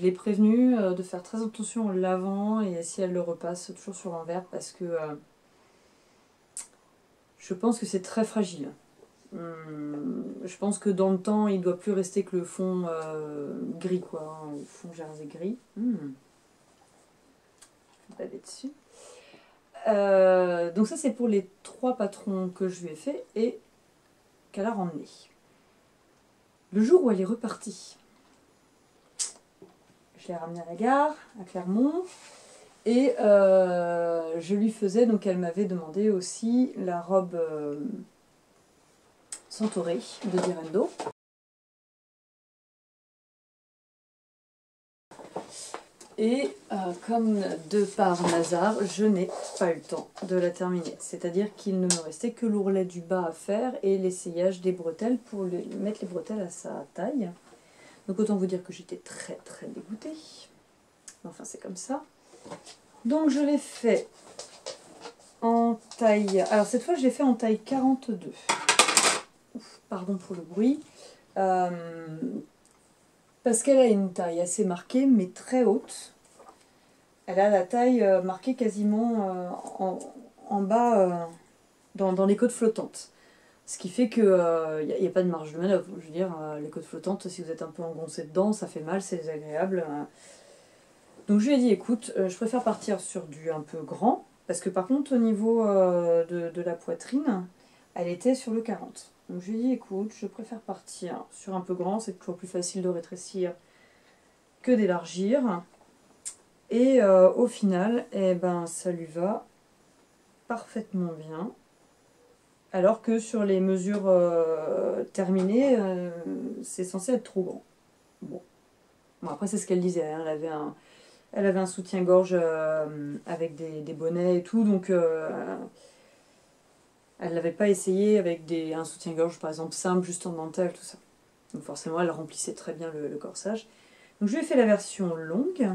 l'ai prévenue de faire très attention en le lavant, et si elle le repasse toujours sur l'envers, parce que je pense que c'est très fragile. Je pense que dans le temps, il ne doit plus rester que le fond gris, quoi, hein, le fond jersey gris. Je vais baver dessus. Donc ça, c'est pour les 3 patrons que je lui ai fait et qu'elle a ramené. Le jour où elle est repartie, je l'ai ramenée à la gare, à Clermont, et je lui faisais, donc elle m'avait demandé aussi la robe Centauré de Direndo. Et comme de par hasard, je n'ai pas eu le temps de la terminer. C'est-à-dire qu'il ne me restait que l'ourlet du bas à faire et l'essayage des bretelles pour mettre les bretelles à sa taille. Donc autant vous dire que j'étais très très dégoûtée. Enfin c'est comme ça. Donc je l'ai fait en taille... Alors cette fois je l'ai fait en taille 42. Ouf, pardon pour le bruit. Parce qu'elle a une taille assez marquée, mais très haute. Elle a la taille marquée quasiment en bas, dans les côtes flottantes. Ce qui fait qu'il n'y a pas de marge de manœuvre. Je veux dire, les côtes flottantes, si vous êtes un peu engoncé dedans, ça fait mal, c'est désagréable. Donc je lui ai dit, écoute, je préfère partir sur du un peu grand, parce que par contre, au niveau de la poitrine, elle était sur le 40. Donc je lui ai dit, écoute, je préfère partir sur un peu grand, c'est toujours plus facile de rétrécir que d'élargir. Et au final, eh ben, ça lui va parfaitement bien. Alors que sur les mesures terminées, c'est censé être trop grand. Bon, après c'est ce qu'elle disait, hein. Elle avait un soutien-gorge avec des bonnets et tout, donc elle l'avait pas essayé avec un soutien-gorge par exemple simple, juste en dentelle, tout ça. Donc forcément elle remplissait très bien le corsage. Donc je lui ai fait la version longue.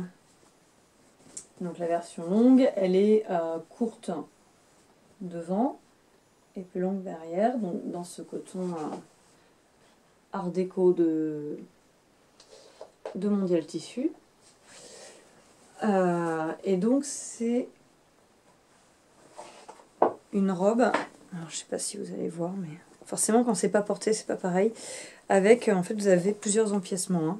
Donc la version longue, elle est courte devant et plus longue derrière, donc dans ce coton art déco de Mondial Tissu. Et donc c'est une robe, alors je sais pas si vous allez voir, mais forcément quand c'est pas porté c'est pas pareil, avec en fait vous avez plusieurs empiècements, hein.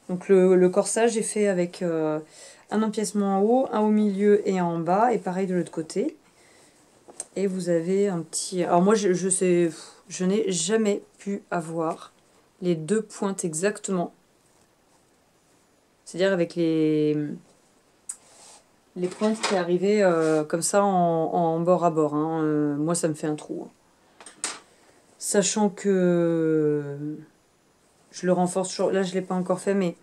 Donc le corsage est fait avec un empiècement en haut, un au milieu et un en bas, et pareil de l'autre côté. Et vous avez un petit... Alors moi je sais, je n'ai jamais pu avoir les deux pointes exactement. C'est-à-dire avec les pointes qui arrivaient comme ça en bord à bord, hein. Moi ça me fait un trou, hein. Sachant que je le renforce toujours, là je ne l'ai pas encore fait, mais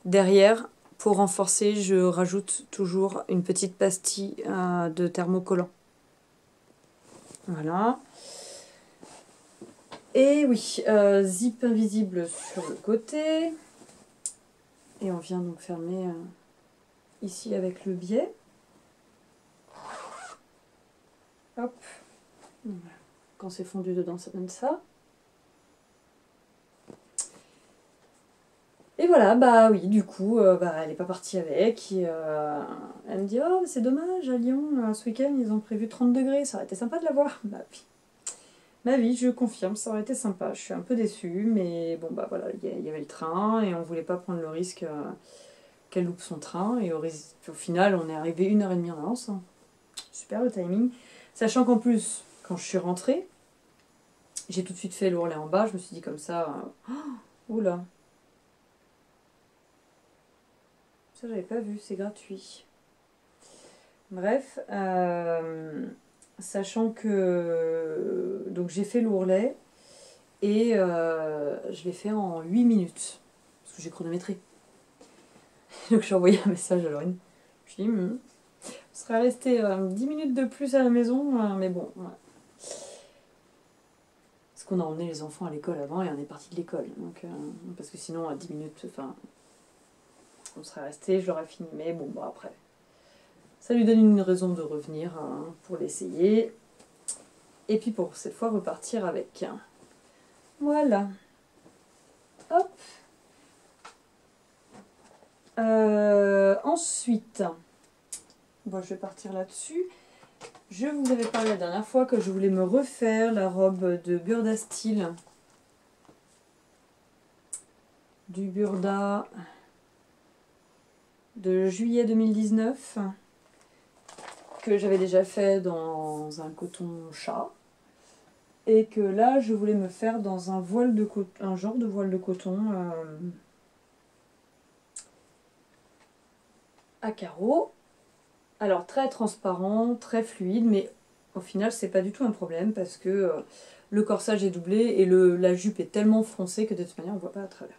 derrière, pour renforcer, je rajoute toujours une petite pastille de thermocollant. Voilà. Et oui, zip invisible sur le côté. Et on vient donc fermer ici avec le biais. Hop. Quand c'est fondu dedans, ça donne ça. Et voilà, bah oui, du coup, elle n'est pas partie avec. Et, elle me dit, oh, c'est dommage, à Lyon, ce week-end, ils ont prévu 30 degrés, ça aurait été sympa de la voir. Bah oui. Bah oui, je confirme, ça aurait été sympa. Je suis un peu déçue, mais bon, bah voilà, il y avait le train et on voulait pas prendre le risque qu'elle loupe son train. Et au final, on est arrivé 1h30 en avance. Super le timing. Sachant qu'en plus, quand je suis rentrée, j'ai tout de suite fait l'ourlet en bas. Je me suis dit comme ça, oula. Ça, j'avais pas vu, c'est gratuit. Bref, sachant que donc j'ai fait l'ourlet et je l'ai fait en 8 minutes. Parce que j'ai chronométré. Donc j'ai envoyé un message à Laurine. Je lui ai dit, on serait resté 10 minutes de plus à la maison, mais bon. Ouais. Parce qu'on a emmené les enfants à l'école avant et on est parti de l'école. Donc, parce que sinon, à 10 minutes, on serait resté, je l'aurais fini. Mais bon, bah après. Ça lui donne une raison de revenir pour l'essayer. Et puis pour cette fois repartir avec. Voilà. Hop. Ensuite, bon, je vais partir là-dessus. Je vous avais parlé la dernière fois que je voulais me refaire la robe de Burda Style. Du Burda de juillet 2019. Que j'avais déjà fait dans un coton chat. Et que là, je voulais me faire dans un voile de coton, un genre de voile de coton à carreaux. Alors très transparent, très fluide, mais au final c'est pas du tout un problème parce que le corsage est doublé et la jupe est tellement foncée que de toute manière on voit pas à travers.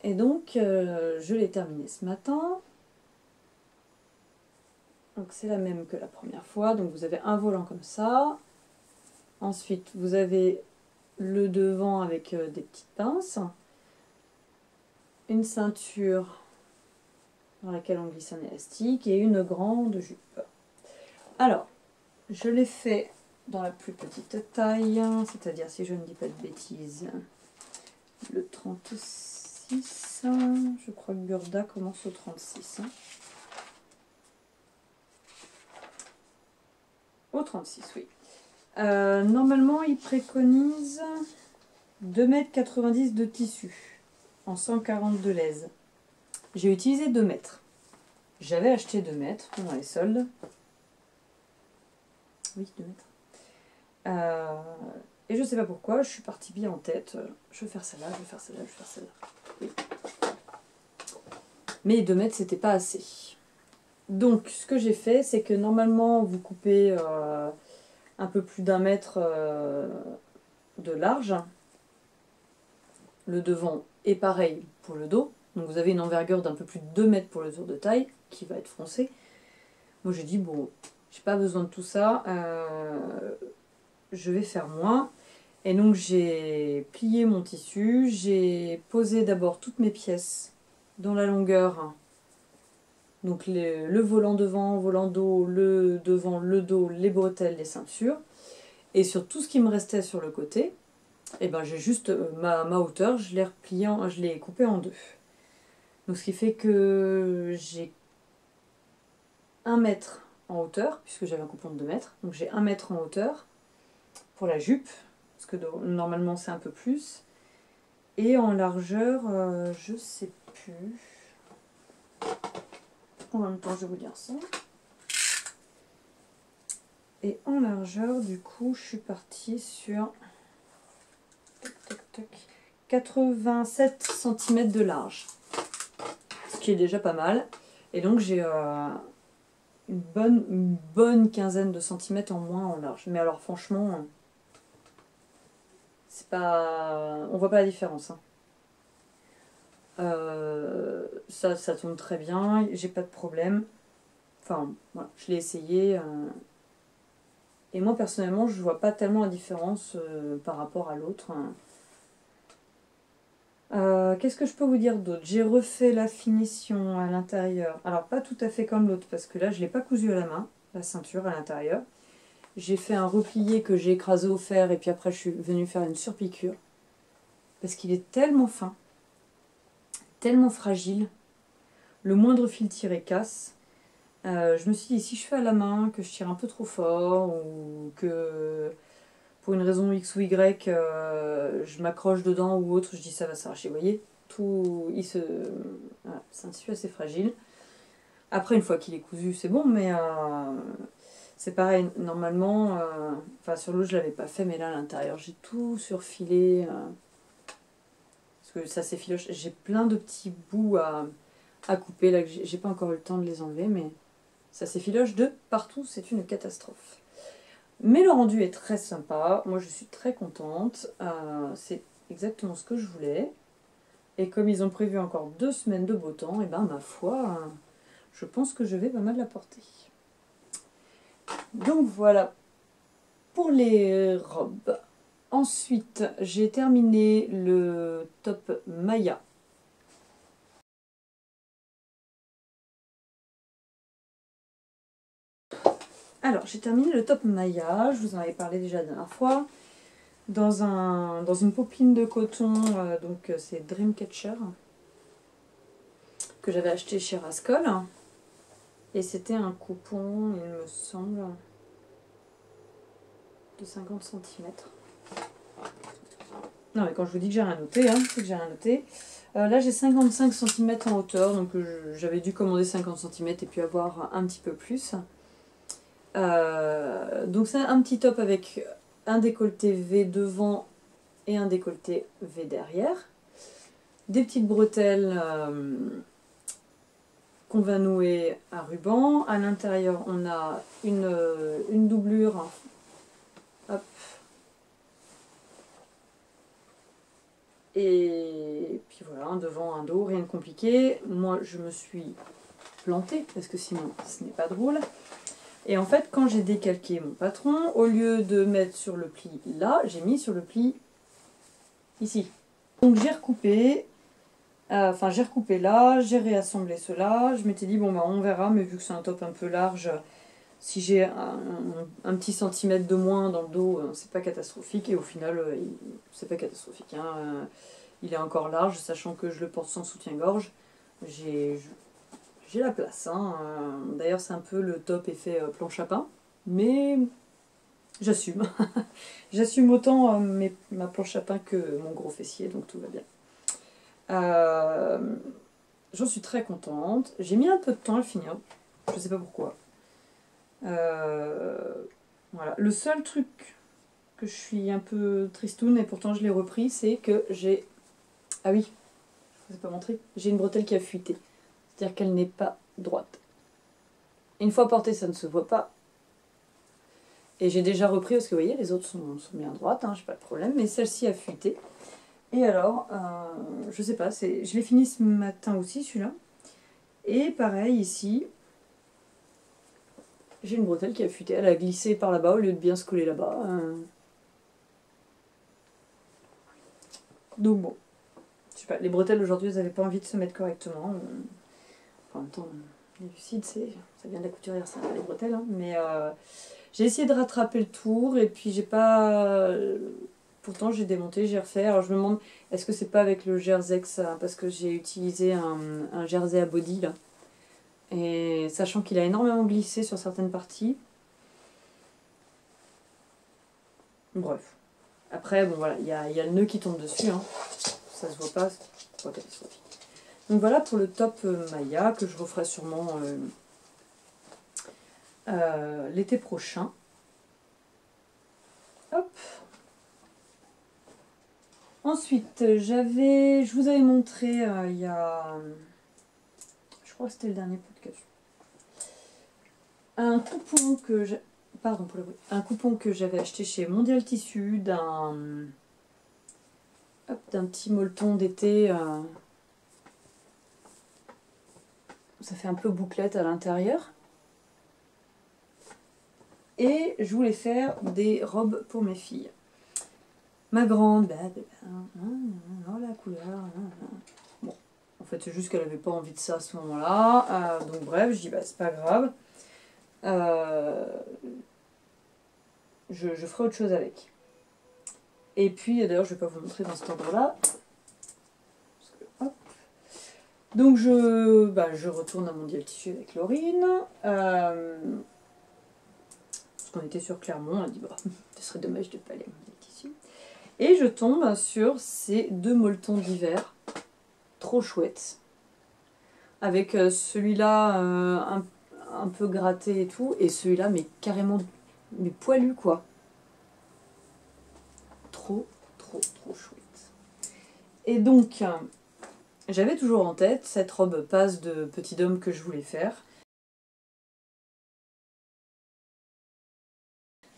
Et donc je l'ai terminé ce matin. Donc c'est la même que la première fois. Donc vous avez un volant comme ça. Ensuite vous avez le devant avec des petites pinces. Une ceinture dans laquelle on glisse un élastique et une grande jupe. Alors, je l'ai fait dans la plus petite taille, c'est-à-dire, si je ne dis pas de bêtises, le 36. Je crois que Burda commence au 36. Au 36, oui. Normalement, il préconise 2,90 m de tissu en 140 de l'aise. J'ai utilisé 2 mètres. J'avais acheté 2 mètres pendant les soldes. Oui, 2 mètres. Et je sais pas pourquoi, je suis partie bien en tête. Je vais faire celle-là, je vais faire celle-là, je vais faire celle-là. Oui. Mais 2 mètres, c'était pas assez. Donc, ce que j'ai fait, c'est que normalement, vous coupez un peu plus d'1 mètre de large. Le devant est pareil pour le dos. Donc, vous avez une envergure d'un peu plus de 2 mètres pour le tour de taille, qui va être foncé. Moi, j'ai dit, bon, j'ai pas besoin de tout ça. Je vais faire moins. Et donc, j'ai plié mon tissu. J'ai posé d'abord toutes mes pièces dans la longueur. Donc le volant devant, volant dos, le devant, le dos, les bretelles, les ceintures. Et sur tout ce qui me restait sur le côté, et ben j'ai juste ma hauteur, je l'ai coupée en 2. Donc ce qui fait que j'ai 1 mètre en hauteur, puisque j'avais un coupon de 2 mètres. Donc j'ai 1 mètre en hauteur pour la jupe, parce que normalement c'est un peu plus. Et en largeur, je sais plus. En même temps, je vais vous dire ça. Et en largeur, du coup, je suis partie sur 87 cm de large. Ce qui est déjà pas mal. Et donc, j'ai une bonne quinzaine de centimètres en moins en large. Mais alors, franchement, c'est pas... on voit pas la différence. Hein. Ça tombe très bien, j'ai pas de problème. Enfin, voilà, je l'ai essayé. Et moi, personnellement, je vois pas tellement la différence par rapport à l'autre. Qu'est-ce que je peux vous dire d'autre? J'ai refait la finition à l'intérieur. Alors, pas tout à fait comme l'autre, parce que là, je l'ai pas cousu à la main, la ceinture à l'intérieur. J'ai fait un replié que j'ai écrasé au fer, et puis après, je suis venue faire une surpiqûre. Parce qu'il est tellement fin, tellement fragile. Le moindre fil tiré casse. Je me suis dit, si je fais à la main, que je tire un peu trop fort, ou que pour une raison X ou Y, je m'accroche dedans ou autre, je dis ça va s'arracher. Vous voyez, tout, voilà, c'est un tissu assez fragile. Après, une fois qu'il est cousu, c'est bon, mais c'est pareil, normalement, enfin sur l'autre, je l'avais pas fait, mais là, à l'intérieur, j'ai tout surfilé, parce que ça s'effiloche. J'ai plein de petits bouts à couper, là, que j'ai pas encore eu le temps de les enlever, mais ça s'effiloche de partout, c'est une catastrophe. Mais le rendu est très sympa, moi je suis très contente, c'est exactement ce que je voulais. Et comme ils ont prévu encore 2 semaines de beau temps, et ben ma foi, je pense que je vais pas mal la porter. Donc voilà pour les robes. Ensuite, j'ai terminé le top Maya. Alors, j'ai terminé le top Maya, je vous en avais parlé déjà la dernière fois. Dans une popeline de coton, donc c'est Dreamcatcher, que j'avais acheté chez Rascol. Et c'était un coupon, il me semble, de 50 cm. Non, mais quand je vous dis que j'ai rien noté, hein, c'est que j'ai rien noté. Là, j'ai 55 cm en hauteur, donc j'avais dû commander 50 cm et puis avoir un petit peu plus. Donc c'est un petit top avec un décolleté V devant et un décolleté V derrière. Des petites bretelles qu'on va nouer à ruban. À l'intérieur, on a une doublure. Hop. Et puis voilà, un devant, un dos, rien de compliqué. Moi, je me suis plantée, parce que sinon, ce n'est pas drôle. Et en fait, quand j'ai décalqué mon patron, au lieu de mettre sur le pli là, j'ai mis sur le pli ici. Donc j'ai recoupé, j'ai recoupé là, j'ai réassemblé cela. Je m'étais dit, bon bah on verra, mais vu que c'est un top un peu large, si j'ai un petit centimètre de moins dans le dos, c'est pas catastrophique. Et au final, c'est pas catastrophique. Hein. Il est encore large, sachant que je le porte sans soutien-gorge. J'ai la place. Hein. D'ailleurs, c'est un peu le top effet planche à pain. Mais J'assume. J'assume autant ma planche à pain que mon gros fessier, donc tout va bien. J'en suis très contente. J'ai mis un peu de temps à le finir. Je sais pas pourquoi. Voilà. Le seul truc que je suis un peu tristoune, et pourtant je l'ai repris, c'est que j'ai... Ah oui, je ne vous ai pas montré. J'ai une bretelle qui a fuité. C'est-à-dire qu'elle n'est pas droite. Une fois portée, ça ne se voit pas. Et j'ai déjà repris, parce que vous voyez, les autres sont bien droites, hein, j'ai pas de problème. Mais celle-ci a fuité. Et alors, je sais pas, je l'ai fini ce matin aussi, celui-là. Et pareil, ici, j'ai une bretelle qui a fuité. Elle a glissé par là-bas au lieu de bien se coller là-bas. Donc bon, je sais pas, les bretelles aujourd'hui, elles n'avaient pas envie de se mettre correctement. En même temps, les lucides, ça vient de la couturière, ça, les bretelles. Hein. Mais j'ai essayé de rattraper le tour et puis j'ai pas... Pourtant, j'ai démonté, j'ai refait. Alors je me demande, est-ce que c'est pas avec le Jersex, parce que j'ai utilisé un jersey à body là. Et sachant qu'il a énormément glissé sur certaines parties. Bref. Après, bon voilà, il y a le nœud qui tombe dessus. Hein. Ça se voit pas, c'est pas catastrophique. Donc voilà pour le top Maya que je referai sûrement l'été prochain. Hop. Ensuite, je vous avais montré il y a... Je crois que c'était le dernier podcast. Un coupon que j'ai... Pardon pour le bruit. Un coupon que j'avais acheté chez Mondial Tissu d'un petit molleton d'été. Ça fait un peu bouclette à l'intérieur. Et je voulais faire des robes pour mes filles. Ma grande, oh la couleur. Bon, en fait c'est juste qu'elle avait pas envie de ça à ce moment-là. Donc bref, je dis bah c'est pas grave. Je ferai autre chose avec. Et puis d'ailleurs je vais pas vous montrer dans cet ordre-là. Donc je retourne à Mondial Tissu avec Laurine. Parce qu'on était sur Clermont, on a dit bah ce serait dommage de pas aller à Mondial Tissu. Et je tombe sur ces deux molletons d'hiver, trop chouettes. Avec celui-là un peu gratté et tout, et celui-là mais carrément mais poilu quoi. Trop chouette. Et donc, j'avais toujours en tête cette robe passe de petit homme que je voulais faire.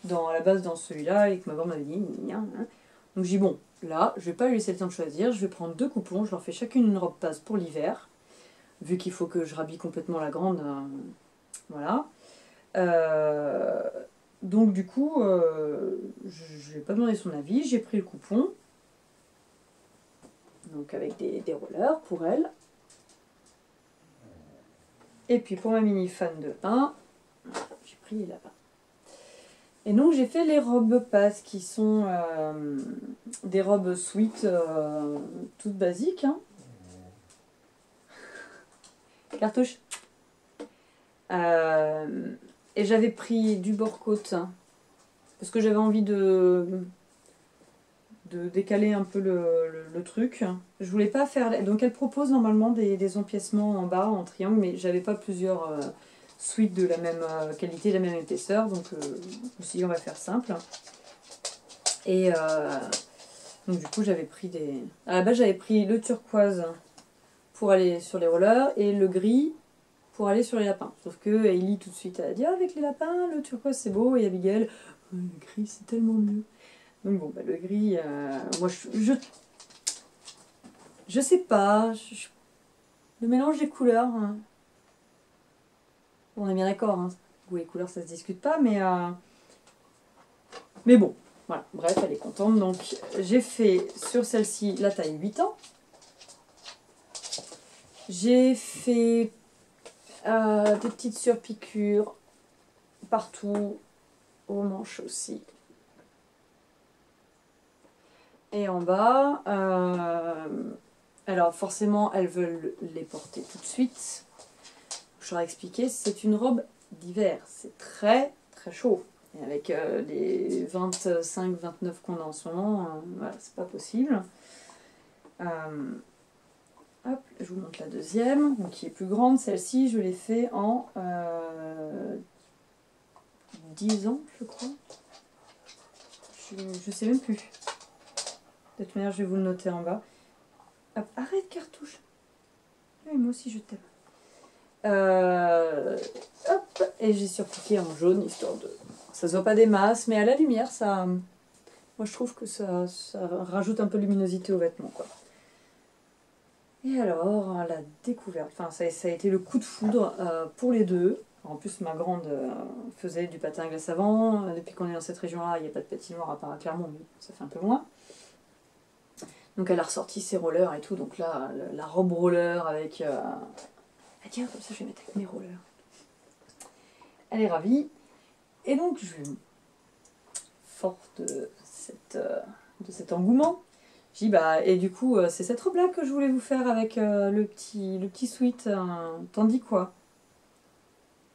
À la base dans celui-là, et que ma maman m'avait dit, hein. Donc j'ai dit bon, là, je vais pas lui laisser le temps de choisir, je vais prendre deux coupons, je leur fais chacune une robe passe pour l'hiver, vu qu'il faut que je rhabille complètement la grande, voilà. Donc du coup, je lui ai pas demandé son avis, j'ai pris le coupon, donc avec des rollers pour elle. Et puis pour ma mini fan de 1, j'ai pris les lapins. Et donc j'ai fait les robes passes qui sont des robes sweat toutes basiques. Hein. Cartouche. Et j'avais pris du bord-côte hein, parce que j'avais envie de décaler un peu le truc. Je voulais pas faire... Donc elle propose normalement des empiècements en bas en triangle, mais j'avais pas plusieurs suites de la même qualité, la même épaisseur, donc je me suis dit on va faire simple. Et donc du coup j'avais pris des... À la base j'avais pris le turquoise pour aller sur les rollers et le gris pour aller sur les lapins. Sauf que Hailey tout de suite a dit oh, avec les lapins le turquoise c'est beau, et Abigail oh, le gris c'est tellement mieux. Donc bon, bah, le gris, moi je sais pas, le mélange des couleurs, hein. On est bien d'accord, hein. Goût et couleurs ça se discute pas, mais bon, voilà, bref, elle est contente. Donc j'ai fait sur celle-ci la taille 8 ans. J'ai fait des petites surpiqûres partout, aux manches aussi. Et en bas, alors forcément elles veulent les porter tout de suite. Je leur ai expliqué, c'est une robe d'hiver, c'est très chaud. Et avec les 25-29 qu'on a en ce moment, voilà, c'est pas possible. Hop, je vous montre la deuxième, donc qui est plus grande. Celle-ci, je l'ai fait en 10 ans, je crois. Je sais même plus. De toute manière, je vais vous le noter en bas. Hop, arrête, cartouche. Oui, moi aussi, je t'aime. Hop, et j'ai surpiqué en jaune, histoire de... Ça se voit pas des masses, mais à la lumière, ça... Moi, je trouve que ça rajoute un peu de luminosité aux vêtements, quoi. Et alors, la découverte, enfin ça a été le coup de foudre pour les deux. En plus, ma grande faisait du patin à glace avant. Depuis qu'on est dans cette région-là, il n'y a pas de patinoire à part à Clermont, mais ça fait un peu loin. Donc elle a ressorti ses rollers et tout. Donc là, la robe roller avec... Ah tiens, comme ça je vais mettre mes rollers. Elle est ravie. Et donc, forte de cet engouement, j'ai dit, bah, et du coup, c'est cette robe-là que je voulais vous faire avec le petit sweat. T'en dis quoi?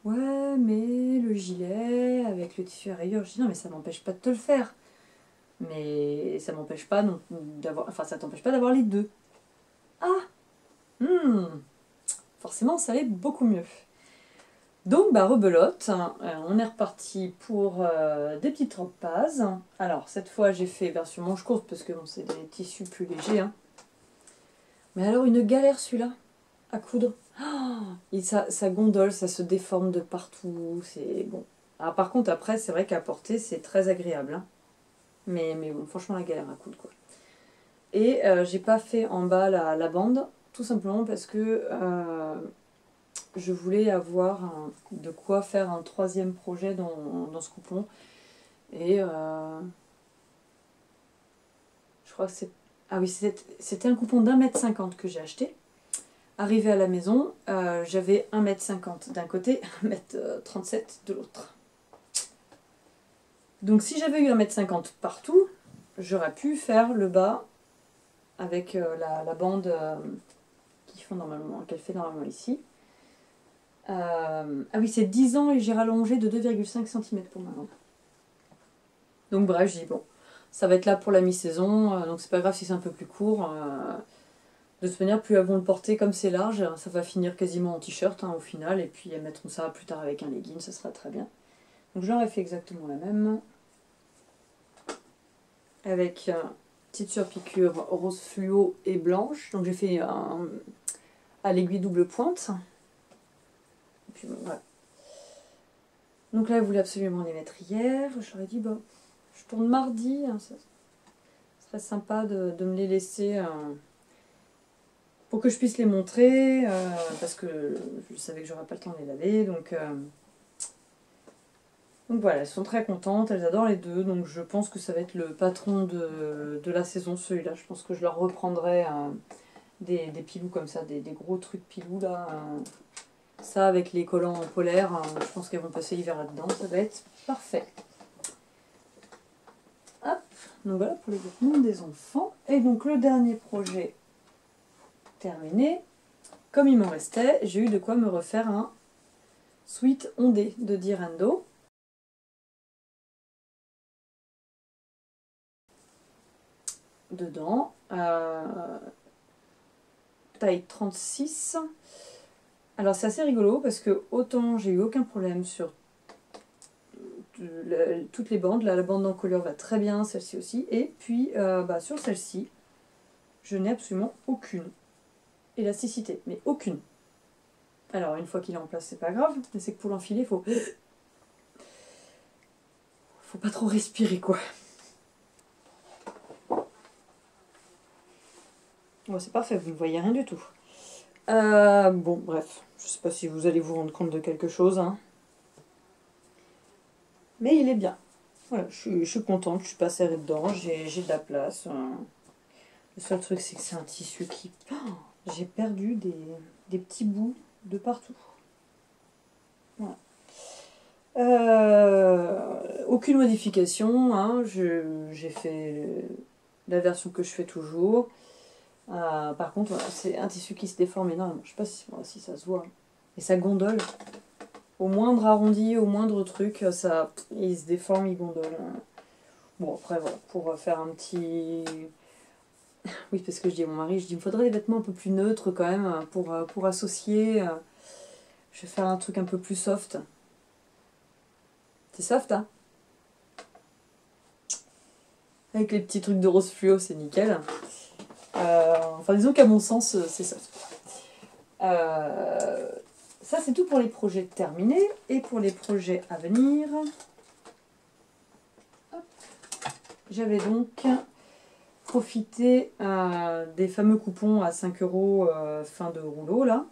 Ouais, mais le gilet avec le tissu à rayures. Je dis, non, mais ça m'empêche pas de te le faire. Mais ça m'empêche pas d'avoir. Enfin, ça t'empêche pas d'avoir les deux. Ah forcément, ça allait beaucoup mieux. Donc, bah, rebelote, on est reparti pour des petites robes pazes. Alors, cette fois, j'ai fait version manche courte parce que bon, c'est des tissus plus légers. Hein. Mais alors, une galère celui-là, à coudre. Et ça gondole, ça se déforme de partout. C'est bon. Alors, par contre, après, c'est vrai qu'à porter, c'est très agréable. Hein. Mais bon, franchement, la galère à coudre, quoi. Et j'ai pas fait en bas la bande, tout simplement parce que je voulais avoir de quoi faire un troisième projet dans ce coupon. Et je crois que c'est... Ah oui, c'était un coupon d'1,50 m que j'ai acheté. Arrivé à la maison, j'avais 1,50 m d'un côté, 1,37 m de l'autre. Donc si j'avais eu 1,50 m partout, j'aurais pu faire le bas avec la bande qu'elle fait normalement ici. Ah oui, c'est 10 ans et j'ai rallongé de 2,5 cm pour maintenant. Donc bref, je dis bon, ça va être là pour la mi-saison, donc c'est pas grave si c'est un peu plus court. De toute manière, plus elles vont le porter comme c'est large, ça va finir quasiment en t-shirt au final, et puis elles mettront ça plus tard avec un legging, ça sera très bien. Donc je leur ai fait exactement la même. Avec petite surpiqûre rose fluo et blanche. Donc j'ai fait à l'aiguille double pointe. Et puis bon, voilà. Donc là, elle voulait absolument les mettre hier. Je leur ai dit, bah, je tourne mardi. Hein, ça serait sympa de me les laisser pour que je puisse les montrer. Parce que je savais que j'aurais pas le temps de les laver. Donc voilà, elles sont très contentes, elles adorent les deux, donc je pense que ça va être le patron de la saison, celui-là. Je pense que je leur reprendrai des pilous comme ça, des gros trucs pilous là. Ça avec les collants en polaire, je pense qu'elles vont passer l'hiver là-dedans, ça va être parfait. Hop, donc voilà pour les vêtements des enfants. Et donc le dernier projet terminé, comme il m'en restait, j'ai eu de quoi me refaire un sweat ondé de Direndo. Dedans, taille 36. Alors c'est assez rigolo parce que autant j'ai eu aucun problème sur toutes les bandes, là la bande d'encolure va très bien, celle-ci aussi, et puis sur celle-ci, je n'ai absolument aucune élasticité, mais aucune. Alors une fois qu'il est en place, c'est pas grave, mais c'est que pour l'enfiler, faut pas trop respirer quoi. Bon, c'est parfait, vous ne voyez rien du tout. Bon, bref, je sais pas si vous allez vous rendre compte de quelque chose, hein. Mais il est bien. Voilà, je suis contente, je suis pas serrée dedans, j'ai de la place. Le seul truc, c'est que c'est un tissu qui... Oh, j'ai perdu des petits bouts de partout. Voilà. Aucune modification, hein. J'ai fait la version que je fais toujours. Par contre, voilà, c'est un tissu qui se déforme énormément. Je sais pas si ça se voit. Et ça gondole. au moindre arrondi, au moindre truc, ça, ils se déforment, ils gondolent. Bon, après, voilà, pour faire un petit... Oui, parce que je dis à mon mari, je dis, il me faudrait des vêtements un peu plus neutres quand même pour associer. Je vais faire un truc un peu plus soft. C'est soft, hein? Avec les petits trucs de rose fluo, c'est nickel. Enfin, disons qu'à mon sens, c'est soft. Ça, c'est tout pour les projets terminés. Et pour les projets à venir, j'avais donc profité des fameux coupons à 5 € fin de rouleau, là.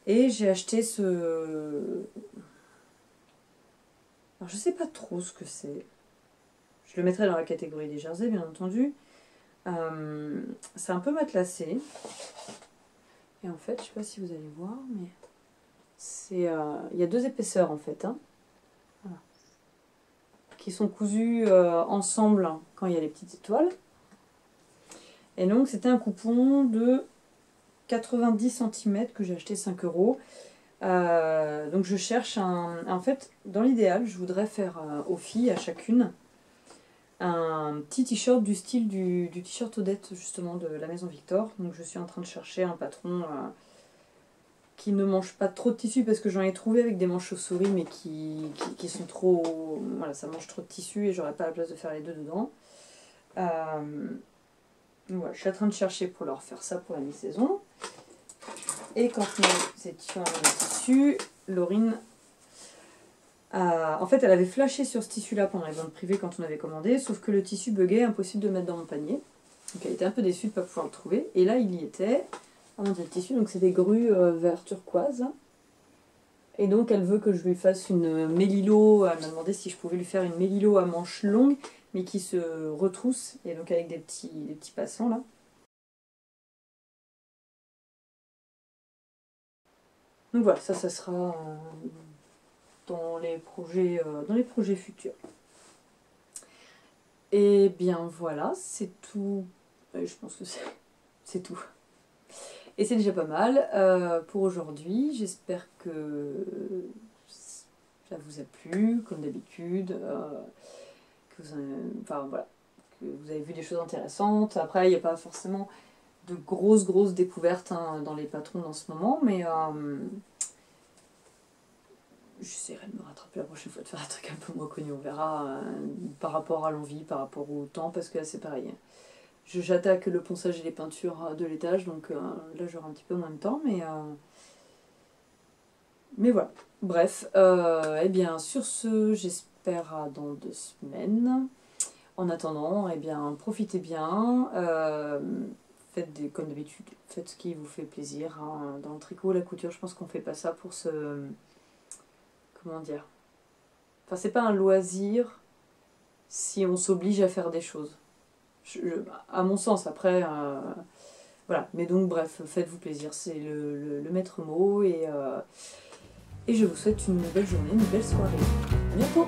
Et j'ai acheté ce... Alors, je sais pas trop ce que c'est. Je le mettrai dans la catégorie des jerseys, bien entendu. C'est un peu matelassé. Et en fait, je sais pas si vous allez voir, mais c'est il y a 2 épaisseurs en fait, hein, voilà, qui sont cousues ensemble quand il y a les petites étoiles. Et donc c'était un coupon de 90 cm que j'ai acheté 5 €. Donc je cherche un... En fait, dans l'idéal, je voudrais faire aux filles, à chacune, un petit t-shirt du style du t-shirt Odette justement de la Maison Victor. Donc je suis en train de chercher un patron qui ne mange pas trop de tissu, parce que j'en ai trouvé avec des manches chauves-souris mais qui sont trop... Voilà, ça mange trop de tissu et j'aurais pas la place de faire les deux dedans. Voilà, je suis en train de chercher pour leur faire ça pour la mi-saison. Et quand nous étions en tissu, Laurine... en fait, elle avait flashé sur ce tissu-là pendant les ventes privées quand on avait commandé, sauf que le tissu buguait, impossible de le mettre dans mon panier. Donc elle était un peu déçue de ne pas pouvoir le trouver. Et là, il y était. On dit le tissu, donc c'est des grues vert turquoise. Et donc elle veut que je lui fasse une mélilo. Elle m'a demandé si je pouvais lui faire une mélilo à manches longues, mais qui se retrousse, et donc avec des petits passants là. Donc voilà, ça sera dans les projets futurs. Et bien voilà, c'est tout. Je pense que c'est tout. Et c'est déjà pas mal pour aujourd'hui. J'espère que ça vous a plu, comme d'habitude. Enfin voilà, que vous avez vu des choses intéressantes. Après, il n'y a pas forcément de grosses découvertes hein, dans les patrons en ce moment, mais j'essaierai de me rattraper la prochaine fois, de faire un truc un peu moins connu. On verra par rapport à l'envie, par rapport au temps, parce que là c'est pareil. J'attaque le ponçage et les peintures de l'étage, donc là j'aurai un petit peu moins de temps, mais voilà. Bref, et bien sur ce, j'espère à dans 2 semaines. En attendant, eh bien profitez bien, faites comme d'habitude, faites ce qui vous fait plaisir. Hein. Dans le tricot, la couture, je pense qu'on fait pas ça pour se... Comment dire? Enfin, c'est pas un loisir si on s'oblige à faire des choses. À mon sens, après, voilà. Mais donc, bref, faites-vous plaisir, c'est le maître mot. Et je vous souhaite une belle journée, une belle soirée. À bientôt!